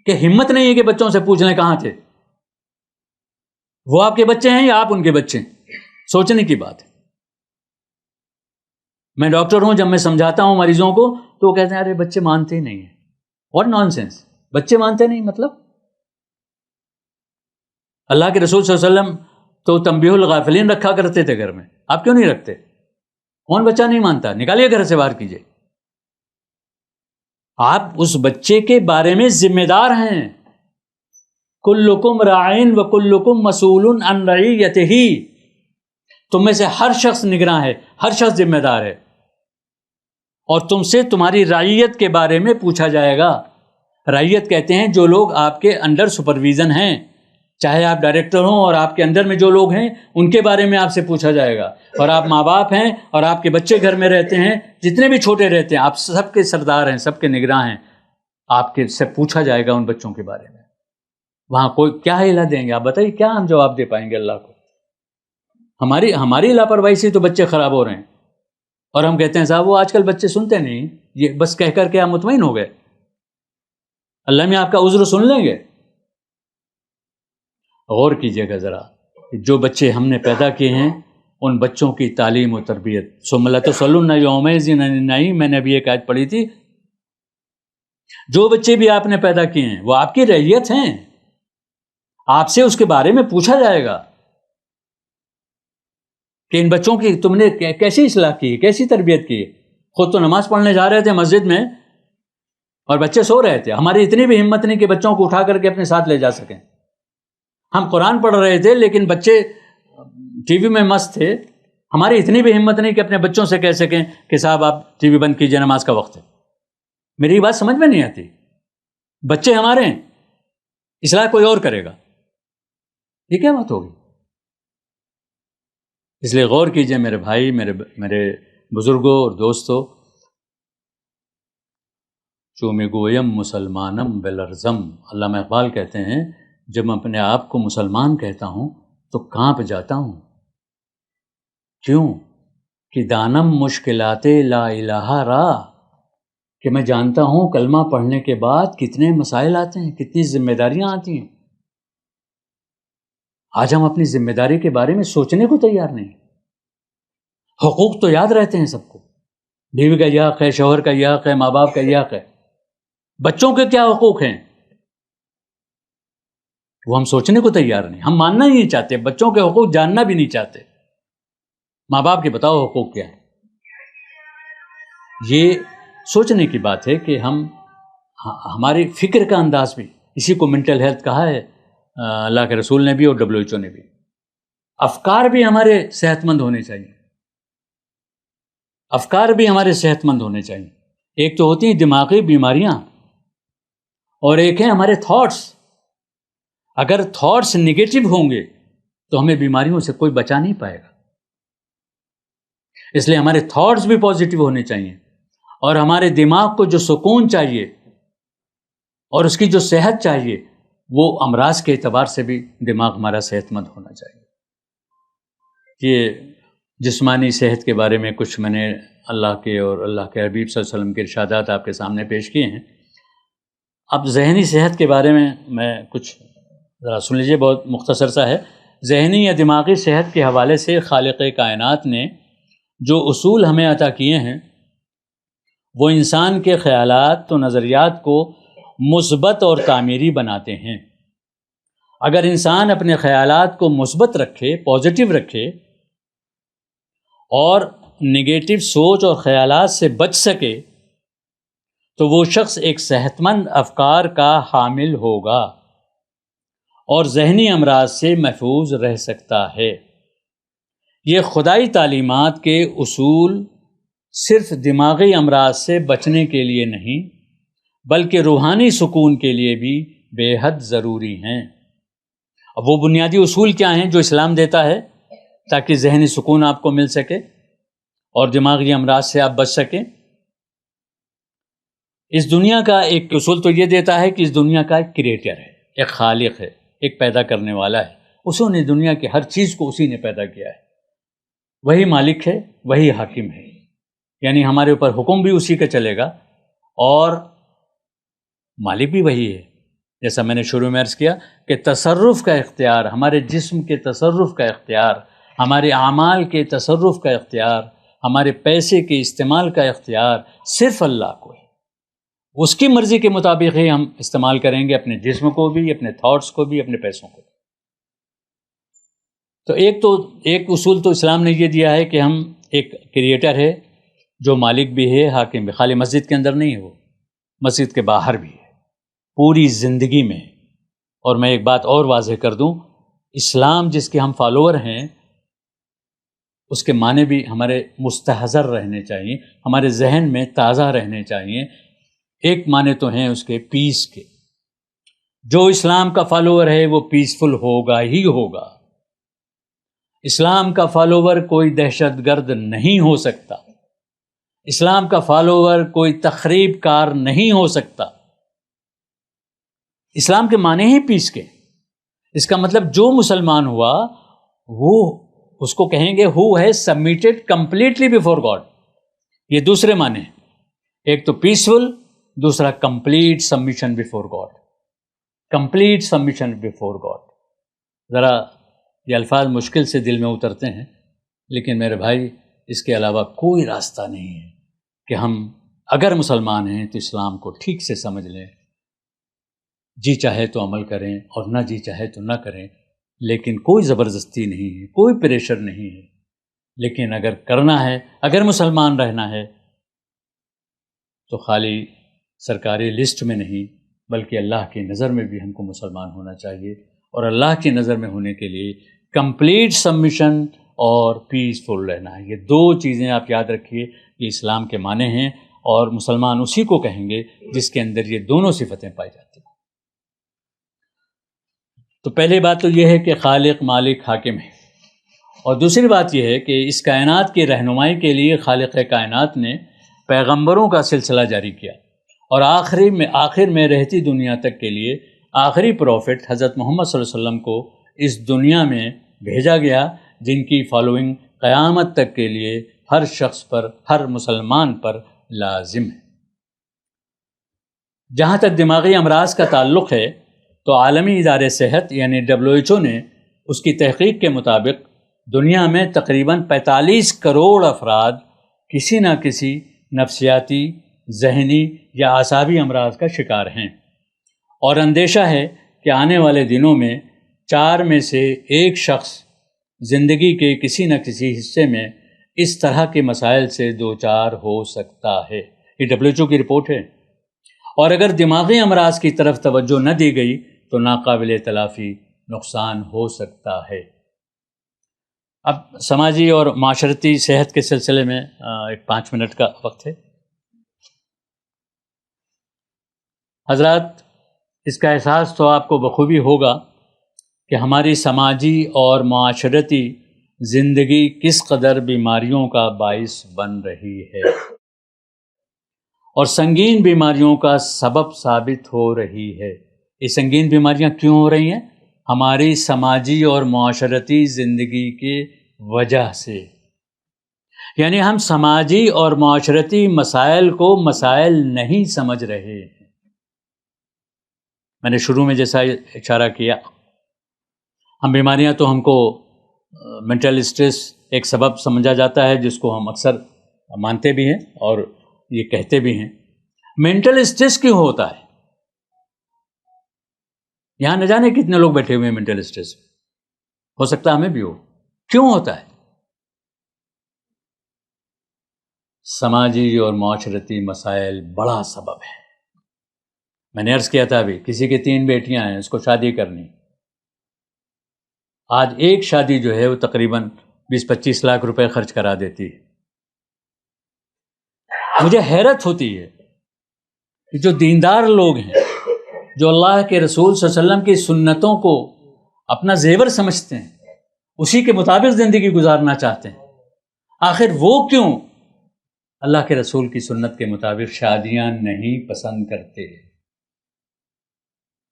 کہ ہمت نہیں ہے کہ بچوں سے پوچھ لیں کہاں تھے. وہ آپ کے بچے ہیں یا آپ ان کے بچے ہیں؟ سوچنے کی بات ہے. میں ڈاکٹر ہوں، جب میں سمجھاتا ہوں مریضوں کو تو وہ کہتے ہیں ارے بچے مانتے ہی نہیں ہیں. واٹ نان سینس، بچے مانتے نہیں مطلب؟ اللہ کے رسول صلی اللہ علیہ وسلم تو تنبیہ الغافلین رکھا کرتے تھے گھر میں، آپ کیوں نہیں رکھتے؟ کون بچہ نہیں مانتا؟ نکالیے گھر سے باہر کیجیے. آپ اس بچے کے بارے میں ذمہ دار ہیں. کلکم راعٍ وکلکم مسئول عن رعیتہ. تم میں سے ہر شخص نگراں ہے، ہر شخص ذمہ دار ہے، اور تم سے تمہاری رعیت کے بارے میں پوچھا جائے گا. رعیت کہتے ہیں جو لوگ آپ کے انڈر سپرویژن ہیں، چاہے آپ ڈائریکٹر ہوں اور آپ کے اندر میں جو لوگ ہیں ان کے بارے میں آپ سے پوچھا جائے گا. اور آپ ماں باپ ہیں اور آپ کے بچے گھر میں رہتے ہیں، جتنے بھی چھوٹے رہتے ہیں، آپ سب کے سردار ہیں، سب کے نگراں ہیں. آپ کے سے پوچھا جائے گا ان بچوں کے بارے میں. وہاں کوئی کیا ہلا دیں گے؟ آپ بتائیے کیا ہم جواب دے پائیں گے اللہ کو؟ ہماری لاپرواہی سے تو بچے خراب ہو رہے ہیں. اور ہم کہتے ہیں صاحب وہ آج کل بچے سنتے نہیں، یہ بس کہہ کر کے آپ مطمئن ہو گئے. اللہ میں آپ کا عذر سن لیں گے. غور کیجئے گا ذرا، جو بچے ہم نے پیدا کیے ہیں ان بچوں کی تعلیم و تربیت. ثم لتسألن یومئذ عن النعیم، میں نے ابھی ایک آیت پڑھی تھی. جو بچے بھی آپ نے پیدا کیے ہیں وہ آپ کی رعیت ہیں، آپ سے اس کے بارے میں پوچھا جائے گا کہ ان بچوں کی تم نے کیسی اصلاح کی، کیسی تربیت کی. خود تو نماز پڑھنے جا رہے تھے مسجد میں اور بچے سو رہے تھے. ہماری اتنی بھی ہمت نہیں کہ بچوں کو اٹھا کر کے اپنے ساتھ لے جا سکیں. ہم قرآن پڑھ رہے تھے لیکن بچے ٹی وی میں مست تھے. ہماری اتنی بھی ہمت نہیں کہ اپنے بچوں سے کہہ سکیں کہ صاحب آپ ٹی وی بند کیجئے، نماز کا وقت ہے. میری بات سمجھ میں نہیں آتی. بچے ہمارے ہیں، اصلاح کوئی اور کرے گا، یہ کیا بات ہوگی؟ اس لیے غور کیجئے میرے بھائی، میرے بزرگوں اور دوستوں. چومی گویم مسلمانم بلرزم، علامہ اقبال کہتے ہیں جب میں اپنے آپ کو مسلمان کہتا ہوں تو کانپ جاتا ہوں. کیوں؟ کہ دانم مشکلات لا الہ را، کہ میں جانتا ہوں کلمہ پڑھنے کے بعد کتنے مسائل آتے ہیں، کتنی ذمہ داریاں آتی ہیں. آج ہم اپنی ذمہ داری کے بارے میں سوچنے کو تیار نہیں. حقوق تو یاد رہتے ہیں سب کو، بیوی کا یہ حق ہے، شوہر کا یہ حق ہے، ماں باپ کا یہ حق ہے. بچوں کے کیا حقوق ہیں وہ ہم سوچنے کو تیار نہیں. ہم ماننا ہی نہیں چاہتے، بچوں کے حقوق جاننا بھی نہیں چاہتے. ماں باپ کے بتاؤ حقوق کیا ہے. یہ سوچنے کی بات ہے کہ ہماری فکر کا انداز بھی، اسی کو منٹل ہیلتھ کہا ہے اللہ کے رسول نے بھی اور WHO نے بھی. افکار بھی ہمارے صحت مند ہونے چاہیے. افکار بھی ہمارے صحت مند ہونے چاہیے. ایک تو ہوتی ہیں دماغی بیماریاں اور ایک ہیں ہمارے تھاٹس. اگر تھاٹس نگیٹو ہوں گے تو ہمیں بیماریوں سے کوئی بچا نہیں پائے گا. اس لیے ہمارے تھاٹس بھی پازیٹیو ہونے چاہیے، اور ہمارے دماغ کو جو سکون چاہیے اور اس کی جو صحت چاہیے وہ امراض کے اعتبار سے بھی دماغ ہمارا صحت مند ہونا چاہیے. یہ جسمانی صحت کے بارے میں کچھ میں نے اللہ کے اور اللہ کے حبیب صلی اللہ علیہ وسلم کے ارشادات آپ کے سامنے پیش کیے ہیں. اب ذہنی صحت کے بارے میں کچھ ذرا سن لیجیے، بہت مختصر سا ہے. ذہنی یا دماغی صحت کے حوالے سے خالق کائنات نے جو اصول ہمیں عطا کیے ہیں وہ انسان کے خیالات و نظریات کو مثبت اور تعمیری بناتے ہیں. اگر انسان اپنے خیالات کو مثبت رکھے، پازیٹیو رکھے، اور نگیٹو سوچ اور خیالات سے بچ سکے تو وہ شخص ایک صحت مند افکار کا حامل ہوگا اور ذہنی امراض سے محفوظ رہ سکتا ہے. یہ خدائی تعلیمات کے اصول صرف دماغی امراض سے بچنے کے لیے نہیں بلکہ روحانی سکون کے لیے بھی بے حد ضروری ہیں۔ اب وہ بنیادی اصول کیا ہیں جو اسلام دیتا ہے تاکہ ذہنی سکون آپ کو مل سکے اور دماغی امراض سے آپ بچ سکیں؟ اس دنیا کا ایک اصول تو یہ دیتا ہے کہ اس دنیا کا ایک کریٹر ہے، ایک خالق ہے، ایک پیدا کرنے والا ہے۔ اسی نے دنیا کی ہر چیز کو اسی نے پیدا کیا ہے، وہی مالک ہے، وہی حاکم ہے، یعنی ہمارے اوپر حکم بھی اسی کا چلے گا اور مالک بھی وہی ہے۔ جیسا میں نے شروع میں عرض کیا کہ تصرف کا اختیار، ہمارے جسم کے تصرف کا اختیار، ہمارے اعمال کے تصرف کا اختیار، ہمارے پیسے کے استعمال کا اختیار صرف اللہ کو ہے۔ اس کی مرضی کے مطابق ہی ہم استعمال کریں گے، اپنے جسم کو بھی، اپنے تھاٹس کو بھی، اپنے پیسوں کو بھی۔ تو ایک اصول تو اسلام نے یہ دیا ہے کہ ہم ایک کریٹر ہے جو مالک بھی ہے، حاکم بھی، خالی مسجد کے اندر نہیں ہے، وہ مسجد کے باہر بھی ہے، پوری زندگی میں۔ اور میں ایک بات اور واضح کر دوں، اسلام جس کے ہم فالوور ہیں اس کے معنی بھی ہمارے مستحضر رہنے چاہیے، ہمارے ذہن میں تازہ رہنے چاہیے۔ ایک معنی تو ہیں اس کے پیس کے، جو اسلام کا فالوور ہے وہ پیسفل ہوگا ہی ہوگا۔ اسلام کا فالوور کوئی دہشت گرد نہیں ہو سکتا، اسلام کا فالوور کوئی تخریب کار نہیں ہو سکتا۔ اسلام کے معنی ہی پیس کے، اس کا مطلب جو مسلمان ہوا وہ اس کو کہیں گے who has submitted completely before God۔ یہ دوسرے معنی ہیں، ایک تو پیسفل، دوسرا complete submission before God، complete submission before God۔ ذرا یہ الفاظ مشکل سے دل میں اترتے ہیں، لیکن میرے بھائی اس کے علاوہ کوئی راستہ نہیں ہے کہ ہم اگر مسلمان ہیں تو اسلام کو ٹھیک سے سمجھ لیں، جی چاہے تو عمل کریں اور نہ جی چاہے تو نہ کریں، لیکن کوئی زبردستی نہیں ہے، کوئی پریشر نہیں ہے۔ لیکن اگر کرنا ہے، اگر مسلمان رہنا ہے تو خالی سرکاری لسٹ میں نہیں بلکہ اللہ کی نظر میں بھی ہم کو مسلمان ہونا چاہیے، اور اللہ کی نظر میں ہونے کے لیے کمپلیٹ سبمیشن اور پیسفل رہنا ہے۔ یہ دو چیزیں آپ یاد رکھیے، یہ اسلام کے معنی ہیں، اور مسلمان اسی کو کہیں گے جس کے اندر یہ دونوں صفتیں پائی جاتی ہیں۔ تو پہلی بات تو یہ ہے کہ خالق، مالک، حاکم ہے، اور دوسری بات یہ ہے کہ اس کائنات کی رہنمائی کے لیے خالق کائنات نے پیغمبروں کا سلسلہ جاری کیا، اور آخر میں رہتی دنیا تک کے لیے آخری پروفٹ حضرت محمد صلی اللہ علیہ وسلم کو اس دنیا میں بھیجا گیا، جن کی فالوئنگ قیامت تک کے لیے ہر شخص پر، ہر مسلمان پر لازم ہے۔ جہاں تک دماغی امراض کا تعلق ہے تو عالمی ادارے صحت یعنی WHO نے اس کی تحقیق کے مطابق دنیا میں تقریباً 45 کروڑ افراد کسی نہ کسی نفسیاتی، ذہنی یا اعصابی امراض کا شکار ہیں، اور اندیشہ ہے کہ آنے والے دنوں میں 4 میں سے 1 شخص زندگی کے کسی نہ کسی حصے میں اس طرح کے مسائل سے دوچار ہو سکتا ہے۔ یہ WHO کی رپورٹ ہے، اور اگر دماغی امراض کی طرف توجہ نہ دی گئی تو ناقابل تلافی نقصان ہو سکتا ہے۔ اب سماجی اور معاشرتی صحت کے سلسلے میں ایک 5 منٹ کا وقت ہے۔ حضرات، اس کا احساس تو آپ کو بخوبی ہوگا کہ ہماری سماجی اور معاشرتی زندگی کس قدر بیماریوں کا باعث بن رہی ہے اور سنگین بیماریوں کا سبب ثابت ہو رہی ہے۔ یہ سنگین بیماریاں کیوں ہو رہی ہیں؟ ہماری سماجی اور معاشرتی زندگی کے وجہ سے، یعنی ہم سماجی اور معاشرتی مسائل کو مسائل نہیں سمجھ رہے ہیں۔ میں نے شروع میں جیسا اشارہ کیا، ہم بیماریاں تو ہم کو مینٹل اسٹریس ایک سبب سمجھا جاتا ہے، جس کو ہم اکثر مانتے بھی ہیں اور یہ کہتے بھی ہیں۔ مینٹل اسٹریس کیوں ہوتا ہے؟ یہاں نہ جانے کتنے لوگ بیٹھے ہوئے ہیں مینٹل اسٹریس، ہو سکتا ہے ہمیں بھی ہو۔ کیوں ہوتا ہے؟ سماجی اور معاشرتی مسائل بڑا سبب ہے۔ میں نے عرض کیا تھا ابھی، کسی کی 3 بیٹیاں ہیں، اس کو شادی کرنی، آج ایک شادی جو ہے وہ تقریباً 20-25 لاکھ روپے خرچ کرا دیتی ہے۔ مجھے حیرت ہوتی ہے کہ جو دیندار لوگ ہیں، جو اللہ کے رسول صلی اللہ علیہ وسلم کی سنتوں کو اپنا زیور سمجھتے ہیں، اسی کے مطابق زندگی گزارنا چاہتے ہیں، آخر وہ کیوں اللہ کے رسول کی سنت کے مطابق شادیاں نہیں پسند کرتے؟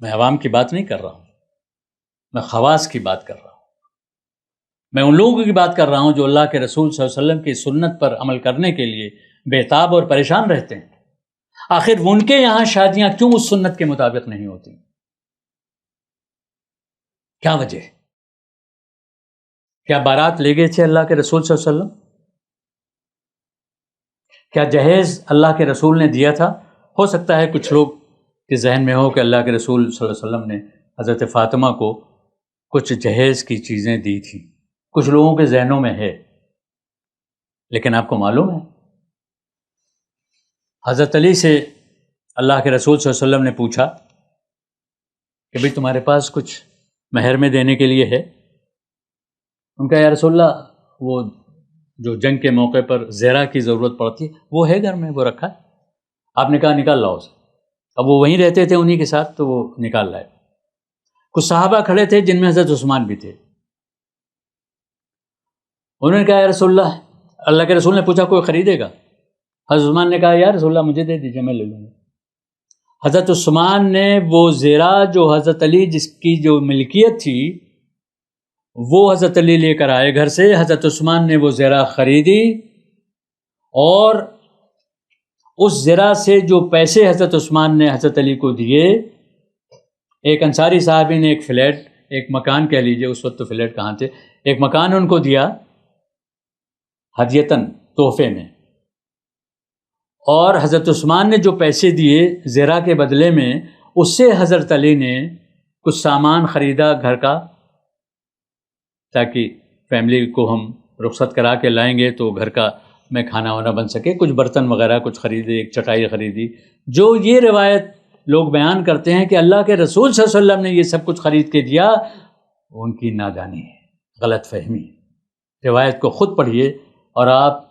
میں عوام کی بات نہیں کر رہا ہوں، میں خواص کی بات کر رہا ہوں، میں ان لوگوں کی بات کر رہا ہوں جو اللہ کے رسول صلی اللہ علیہ وسلم کی سنت پر عمل کرنے کے لیے بے-تاب اور پریشان رہتے ہیں۔ آخر ان کے یہاں شادیاں کیوں اس سنت کے مطابق نہیں ہوتی؟ کیا وجہ ہے؟ کیا بارات لے گئے تھے اللہ کے رسول صلی اللہ علیہ وسلم؟ کیا جہیز اللہ کے رسول نے دیا تھا؟ ہو سکتا ہے کچھ لوگ کے ذہن میں ہو کہ اللہ کے رسول صلی اللہ علیہ وسلم نے حضرت فاطمہ کو کچھ جہیز کی چیزیں دی تھیں، کچھ لوگوں کے ذہنوں میں ہے، لیکن آپ کو معلوم ہے حضرت علی سے اللہ کے رسول صلی اللہ علیہ وسلم نے پوچھا کہ بھئی تمہارے پاس کچھ مہر میں دینے کے لیے ہے؟ ان کا یا رسول اللہ وہ جو جنگ کے موقع پر زیرہ کی ضرورت پڑتی ہے وہ ہے گھر میں، وہ رکھا ہے۔ آپ نے کہا نکال لاؤ اسے۔ اب وہ وہیں رہتے تھے انہی کے ساتھ، تو وہ نکال لائے۔ کچھ صحابہ کھڑے تھے جن میں حضرت عثمان بھی تھے، انہوں نے کہا یا رسول اللہ کے رسول نے پوچھا کوئی خریدے گا؟ حضرت عثمان نے کہا یا رسول اللہ مجھے دے دیجیے، میں لے لوں گا۔ حضرت عثمان نے وہ زیرہ جو حضرت علی جس کی جو ملکیت تھی وہ حضرت علی لے کر آئے گھر سے، حضرت عثمان نے وہ زیرہ خریدی، اور اس زیرہ سے جو پیسے حضرت عثمان نے حضرت علی کو دیے، ایک انصاری صحابی نے ایک فلیٹ، ایک مکان کہہ لیجئے، اس وقت تو فلیٹ کہاں تھے، ایک مکان ان کو دیا ہدیتاً، تحفے میں، اور حضرت عثمان نے جو پیسے دیے زیرہ کے بدلے میں، اس سے حضرت علی نے کچھ سامان خریدا گھر کا، تاکہ فیملی کو ہم رخصت کرا کے لائیں گے تو گھر کا میں کھانا وانا بن سکے، کچھ برتن وغیرہ کچھ خریدے، ایک چٹائی خریدی۔ جو یہ روایت لوگ بیان کرتے ہیں کہ اللہ کے رسول صلی اللہ علیہ وسلم نے یہ سب کچھ خرید کے دیا، ان کی نادانی ہے، غلط فہمی ہے۔ روایت کو خود پڑھیے اور آپ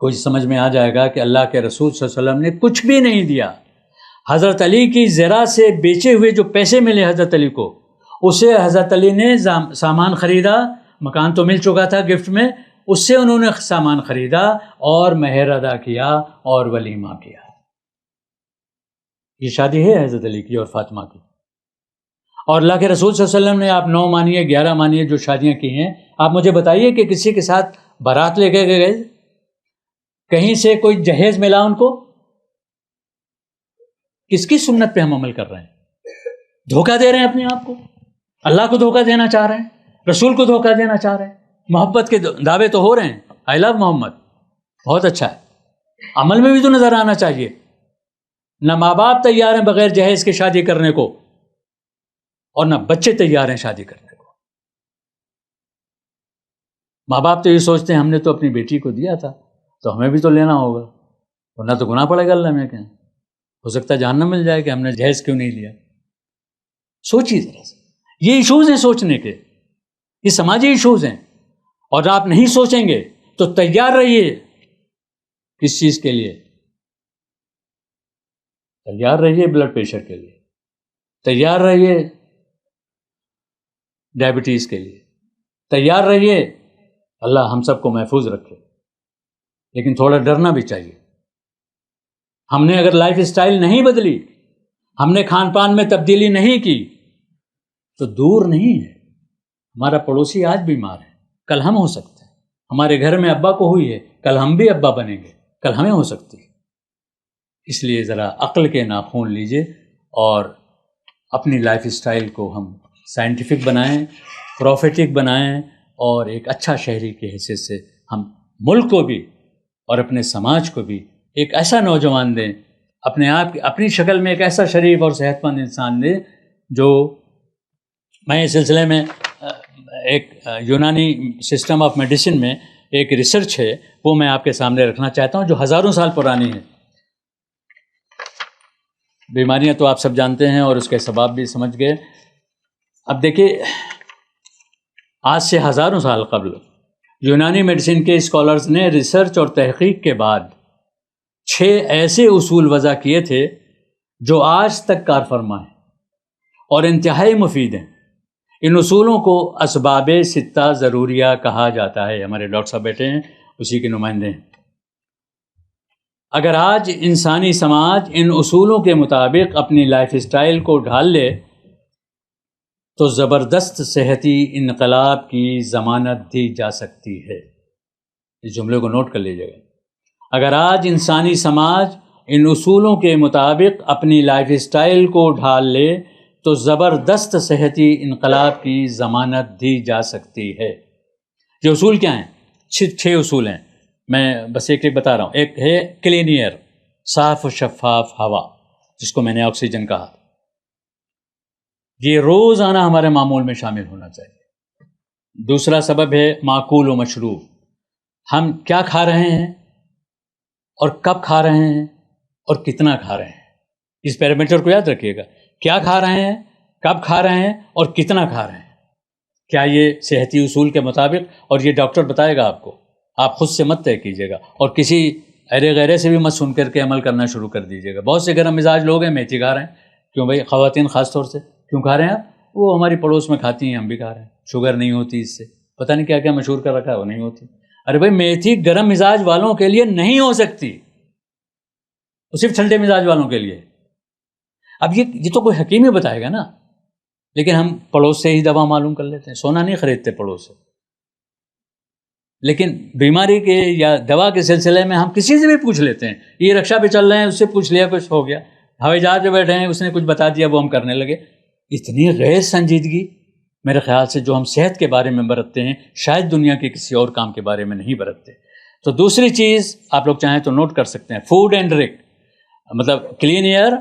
کو سمجھ میں آ جائے گا کہ اللہ کے رسول صلی اللہ علیہ وسلم نے کچھ بھی نہیں دیا۔ حضرت علی کی زیرہ سے بیچے ہوئے جو پیسے ملے حضرت علی کو، اسے حضرت علی نے سامان خریدا، مکان تو مل چکا تھا گفٹ میں، اس سے انہوں نے سامان خریدا اور مہر ادا کیا اور ولیمہ کیا۔ یہ شادی ہے حضرت علی کی اور فاطمہ کی۔ اور اللہ کے رسول صلی اللہ علیہ وسلم نے، آپ 9 مانیے 11 مانیے جو شادیاں کی ہیں، آپ مجھے بتائیے کہ کسی کے ساتھ بارات لے کے گئے، کہیں سے کوئی جہیز ملا ان کو؟ کس کی سنت پہ ہم عمل کر رہے ہیں؟ دھوکہ دے رہے ہیں اپنے آپ کو، اللہ کو دھوکہ دینا چاہ رہے ہیں، رسول کو دھوکہ دینا چاہ رہے ہیں۔ محبت کے دعوے تو ہو رہے ہیں، آئی لو محمد، بہت اچھا ہے، عمل میں بھی تو نظر آنا چاہیے۔ نہ ماں باپ تیار ہیں بغیر جہیز کے شادی کرنے کو، اور نہ بچے تیار ہیں شادی کرنے کو۔ ماں باپ تو یہ سوچتے ہیں ہم نے تو اپنی بیٹی کو دیا تھا تو ہمیں بھی تو لینا ہوگا، ورنہ تو گناہ پڑے گا اللہ میں، کہیں ہو سکتا ہے جہنم مل جائے کہ ہم نے جہیز کیوں نہیں لیا۔ سوچیے ذرا سے، یہ ایشوز ہیں سوچنے کے، یہ سماجی ایشوز ہیں، اور آپ نہیں سوچیں گے تو تیار رہیے کس چیز کے لیے؟ تیار رہیے بلڈ پریشر کے لیے، تیار رہیے ڈائبٹیز کے لیے، تیار رہیے، اللہ ہم سب کو محفوظ رکھے۔ لیکن تھوڑا ڈرنا بھی چاہیے۔ ہم نے اگر لائف اسٹائل نہیں بدلی، ہم نے کھان پان میں تبدیلی نہیں کی، تو دور نہیں ہے ہمارا پڑوسی آج بیمار ہے، کل ہم ہو سکتے ہیں۔ ہمارے گھر میں ابا کو ہوئی ہے، کل ہم بھی ابا بنیں گے، کل ہمیں ہو سکتی ہے۔ اس لیے ذرا عقل کے ناخون لیجئے اور اپنی لائف اسٹائل کو ہم سائنٹیفک بنائیں، پروفیٹک بنائیں، اور ایک اچھا شہری کی حیثیت سے ہم ملک کو بھی اور اپنے سماج کو بھی ایک ایسا نوجوان دیں، اپنے آپ کی اپنی شکل میں ایک ایسا شریف اور صحت مند انسان دیں۔ جو میں اس سلسلے میں ایک یونانی سسٹم آف میڈیسن میں ایک ریسرچ ہے، وہ میں آپ کے سامنے رکھنا چاہتا ہوں، جو ہزاروں سال پرانی ہے۔ بیماریاں تو آپ سب جانتے ہیں اور اس کے اسباب بھی سمجھ گئے۔ اب دیکھیے، آج سے ہزاروں سال قبل یونانی میڈیسن کے اسکالرز نے ریسرچ اور تحقیق کے بعد 6 ایسے اصول وضع کیے تھے جو آج تک کار فرما ہیں اور انتہائی مفید ہیں۔ ان اصولوں کو اسباب 6 ضروریہ کہا جاتا ہے۔ ہمارے ڈاکٹر صاحب بیٹھے ہیں، اسی کے نمائندے ہیں۔ اگر آج انسانی سماج ان اصولوں کے مطابق اپنی لائف اسٹائل کو ڈھال لے تو زبردست صحتی انقلاب کی ضمانت دی جا سکتی ہے۔ اس جملے کو نوٹ کر لیجیے گا۔ اگر آج انسانی سماج ان اصولوں کے مطابق اپنی لائف اسٹائل کو ڈھال لے تو زبردست صحتی انقلاب کی ضمانت دی جا سکتی ہے۔ یہ اصول کیا ہیں؟ 6 اصول ہیں، میں بس ایک بتا رہا ہوں۔ ایک ہے کلین ایئر، صاف و شفاف ہوا، جس کو میں نے آکسیجن کہا۔ یہ روزانہ ہمارے معمول میں شامل ہونا چاہیے۔ دوسرا سبب ہے معقول و مشروب، ہم کیا کھا رہے ہیں اور کب کھا رہے ہیں اور کتنا کھا رہے ہیں۔ اس پیرامیٹر کو یاد رکھیے گا، کیا کھا رہے ہیں، کب کھا رہے ہیں اور کتنا کھا رہے ہیں۔ کیا یہ صحتی اصول کے مطابق، اور یہ ڈاکٹر بتائے گا آپ کو، آپ خود سے مت طے کیجیے گا اور کسی ارے غیرے سے بھی مت سن کر کے عمل کرنا شروع کر دیجیے گا۔ بہت سے گرم مزاج لوگ ہیں میتھی کھا رہے ہیں، کیوں بھائی؟ خواتین خاص طور سے کیوں کھا رہے ہیں آپ؟ وہ ہماری پڑوس میں کھاتی ہیں، ہم بھی کھا رہے ہیں، شوگر نہیں ہوتی اس سے، پتہ نہیں کیا کیا مشہور کر رکھا ہے، وہ نہیں ہوتی۔ ارے بھائی میتھی گرم مزاج والوں کے لیے نہیں ہو سکتی، وہ صرف ٹھنڈے مزاج والوں کے لیے۔ اب یہ تو کوئی حکیم ہی بتائے گا نا، لیکن ہم پڑوس سے ہی دوا معلوم کر لیتے ہیں، سونا نہیں خریدتے پڑوس سے۔ لیکن بیماری کے یا دوا کے سلسلے میں ہم کسی سے بھی پوچھ لیتے ہیں، یہ رکشہ پہ چل رہے ہیں، اس سے پوچھ لیا، کچھ ہو گیا، ہوائی جہاز پہ بیٹھے ہیں، اس نے کچھ بتا دیا، وہ ہم کرنے لگے۔ اتنی غیر سنجیدگی میرے خیال سے جو ہم صحت کے بارے میں برتتے ہیں، شاید دنیا کے کسی اور کام کے بارے میں نہیں برتتے۔ تو دوسری چیز آپ لوگ چاہیں تو نوٹ کر سکتے ہیں، فوڈ اینڈ ڈرنک، مطلب clean air,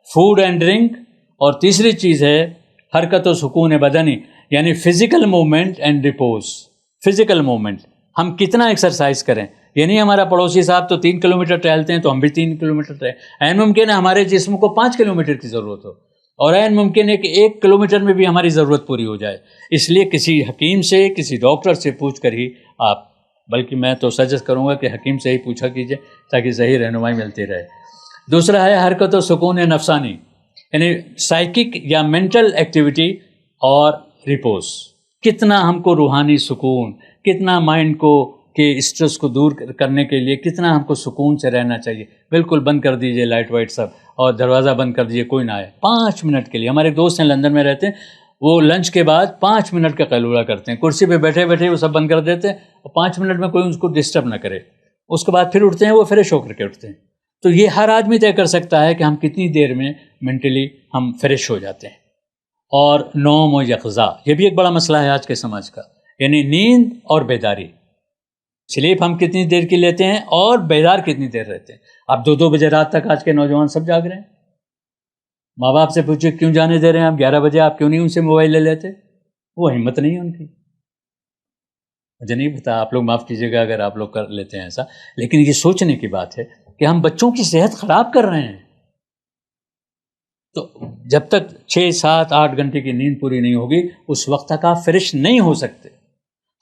food and drink, اور تیسری چیز ہے حرکت و سکون بدنی، یعنی physical movement and repose. Physical movement, ہم کتنا ایکسرسائز کریں، یعنی ہمارا پڑوسی صاحب تو 3 کلومیٹر ٹہلتے ہیں تو ہم بھی 3 کلومیٹر ٹہلیں۔ عین ممکن ہے ہمارے جسم کو 5 کلومیٹر کی ضرورت ہو، اور عین ممکن ہے کہ 1 کلومیٹر میں بھی ہماری ضرورت پوری ہو جائے۔ اس لیے کسی حکیم سے، کسی ڈاکٹر سے پوچھ کر ہی آپ، بلکہ میں تو سجیسٹ کروں گا کہ حکیم سے ہی پوچھا کیجیے تاکہ صحیح رہنمائی ملتی رہے۔ دوسرا ہے حرکت و سکون نفسانی، یعنی سائیکک یا مینٹل ایکٹیویٹی اور ریپوز۔ کتنا ہم کو روحانی سکون، کتنا مائنڈ کو کہ اسٹریس کو دور کرنے کے لیے کتنا ہم کو سکون سے رہنا چاہیے۔ بالکل بند کر دیجئے لائٹ وائٹ سب، اور دروازہ بند کر دیجئے، کوئی نہ آئے 5 منٹ کے لیے۔ ہمارے ایک دوست ہیں لندن میں رہتے ہیں، وہ لنچ کے بعد 5 منٹ کا قیلولہ کرتے ہیں، کرسی پہ بیٹھے بیٹھے وہ سب بند کر دیتے ہیں، اور 5 منٹ میں کوئی اس کو ڈسٹرب نہ کرے، اس کے بعد پھر اٹھتے ہیں، وہ فریش ہو کر کے اٹھتے ہیں۔ تو یہ ہر آدمی طے کر سکتا ہے کہ ہم کتنی دیر میں مینٹلی ہم فریش ہو جاتے ہیں۔ اور نوم و یقظہ، یہ بھی ایک بڑا مسئلہ ہے آج کے سماج کا، یعنی نیند اور بیداری۔ سلیپ ہم کتنی دیر کی لیتے ہیں اور بیدار کتنی دیر رہتے ہیں۔ اب 2 بجے رات تک آج کے نوجوان سب جاگ رہے ہیں۔ ماں باپ سے پوچھے کیوں جانے دے رہے ہیں آپ 11 بجے، آپ کیوں نہیں ان سے موبائل لے لیتے؟ وہ ہمت نہیں ہے ان کی۔ مجھے نہیں پتا، آپ لوگ معاف کیجیے گا اگر آپ لوگ کر لیتے ہیں ایسا، لیکن یہ سوچنے کی بات ہے کہ ہم بچوں کی صحت خراب کر رہے ہیں۔ تو جب تک 6، 7، 8 گھنٹے کی نیند پوری نہیں ہوگی اس وقت تک آپ فریش نہیں ہو سکتے۔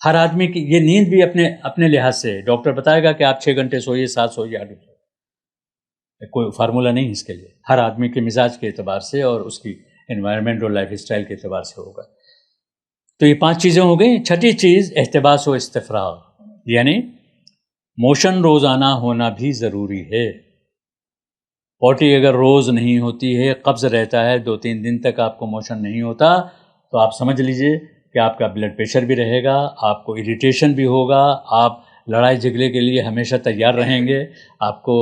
ہر آدمی کی یہ نیند بھی اپنے لحاظ سے، ڈاکٹر بتائے گا کہ آپ 6 گھنٹے سوئیے، 7 سوئیے، 8 سوئیے، کوئی فارمولہ نہیں اس کے لیے، ہر آدمی کے مزاج کے اعتبار سے اور اس کی انوائرمنٹ اور لائف اسٹائل کے اعتبار سے ہوگا۔ تو یہ 5 چیزیں ہو گئیں۔ چھٹی چیز احتباس و استفراغ، یعنی موشن روزانہ ہونا بھی ضروری ہے۔ پوٹی اگر روز نہیں ہوتی ہے، قبض رہتا ہے، 2-3 دن تک آپ کو موشن نہیں ہوتا، تو آپ سمجھ لیجئے کہ آپ کا بلڈ پریشر بھی رہے گا، آپ کو اریٹیشن بھی ہوگا، آپ لڑائی جھگڑے کے لیے ہمیشہ تیار رہیں گے، آپ کو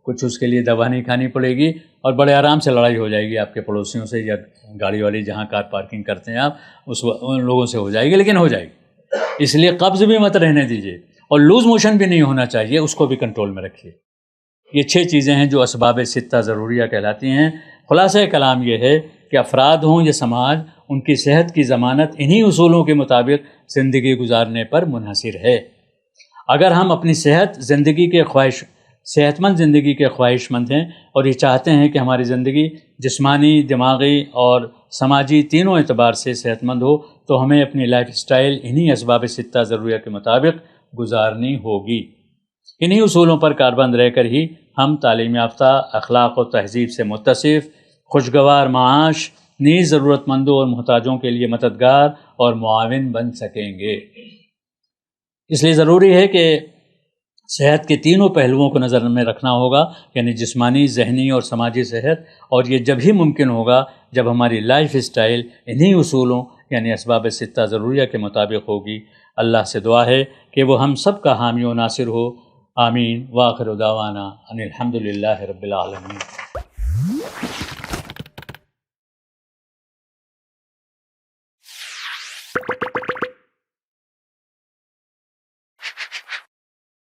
کچھ اس کے لیے دوا نہیں کھانی پڑے گی، اور بڑے آرام سے لڑائی ہو جائے گی آپ کے پڑوسیوں سے، یا گاڑی والی جہاں کار پارکنگ کرتے ہیں آپ ان لوگوں سے ہو جائے گی، لیکن ہو جائے گی۔ اس لیے قبض بھی مت رہنے دیجیے، اور لوز موشن بھی نہیں ہونا چاہیے، اس کو بھی کنٹرول میں رکھیے۔ یہ 6 چیزیں ہیں جو اسباب 6 ضروریہ کہلاتی ہیں۔ خلاصہ کلام یہ ہے کہ افراد ہوں یا سماج، ان کی صحت کی ضمانت انہی اصولوں کے مطابق زندگی گزارنے پر منحصر ہے۔ اگر ہم اپنی صحت مند زندگی کے خواہش مند ہیں اور یہ چاہتے ہیں کہ ہماری زندگی جسمانی، دماغی اور سماجی تینوں اعتبار سے صحت مند ہو، تو ہمیں اپنی لائف اسٹائل انہی اسباب 6 ضروریہ کے مطابق گزارنی ہوگی۔ انہی اصولوں پر کاربند رہ کر ہی ہم تعلیم یافتہ، اخلاق و تہذیب سے متصف، خوشگوار معاش، نیز ضرورت مندوں اور محتاجوں کے لیے مددگار اور معاون بن سکیں گے۔ اس لیے ضروری ہے کہ صحت کے تینوں پہلوؤں کو نظر میں رکھنا ہوگا، یعنی جسمانی، ذہنی اور سماجی صحت، اور یہ جب ہی ممکن ہوگا جب ہماری لائف اسٹائل انہی اصولوں یعنی اسباب ستہ ضروریہ کے مطابق ہوگی۔ اللہ سے دعا ہے کہ وہ ہم سب کا حامی و ناصر ہو۔ آمین۔ وآخر دعوانا ان الحمد للہ رب العالمین۔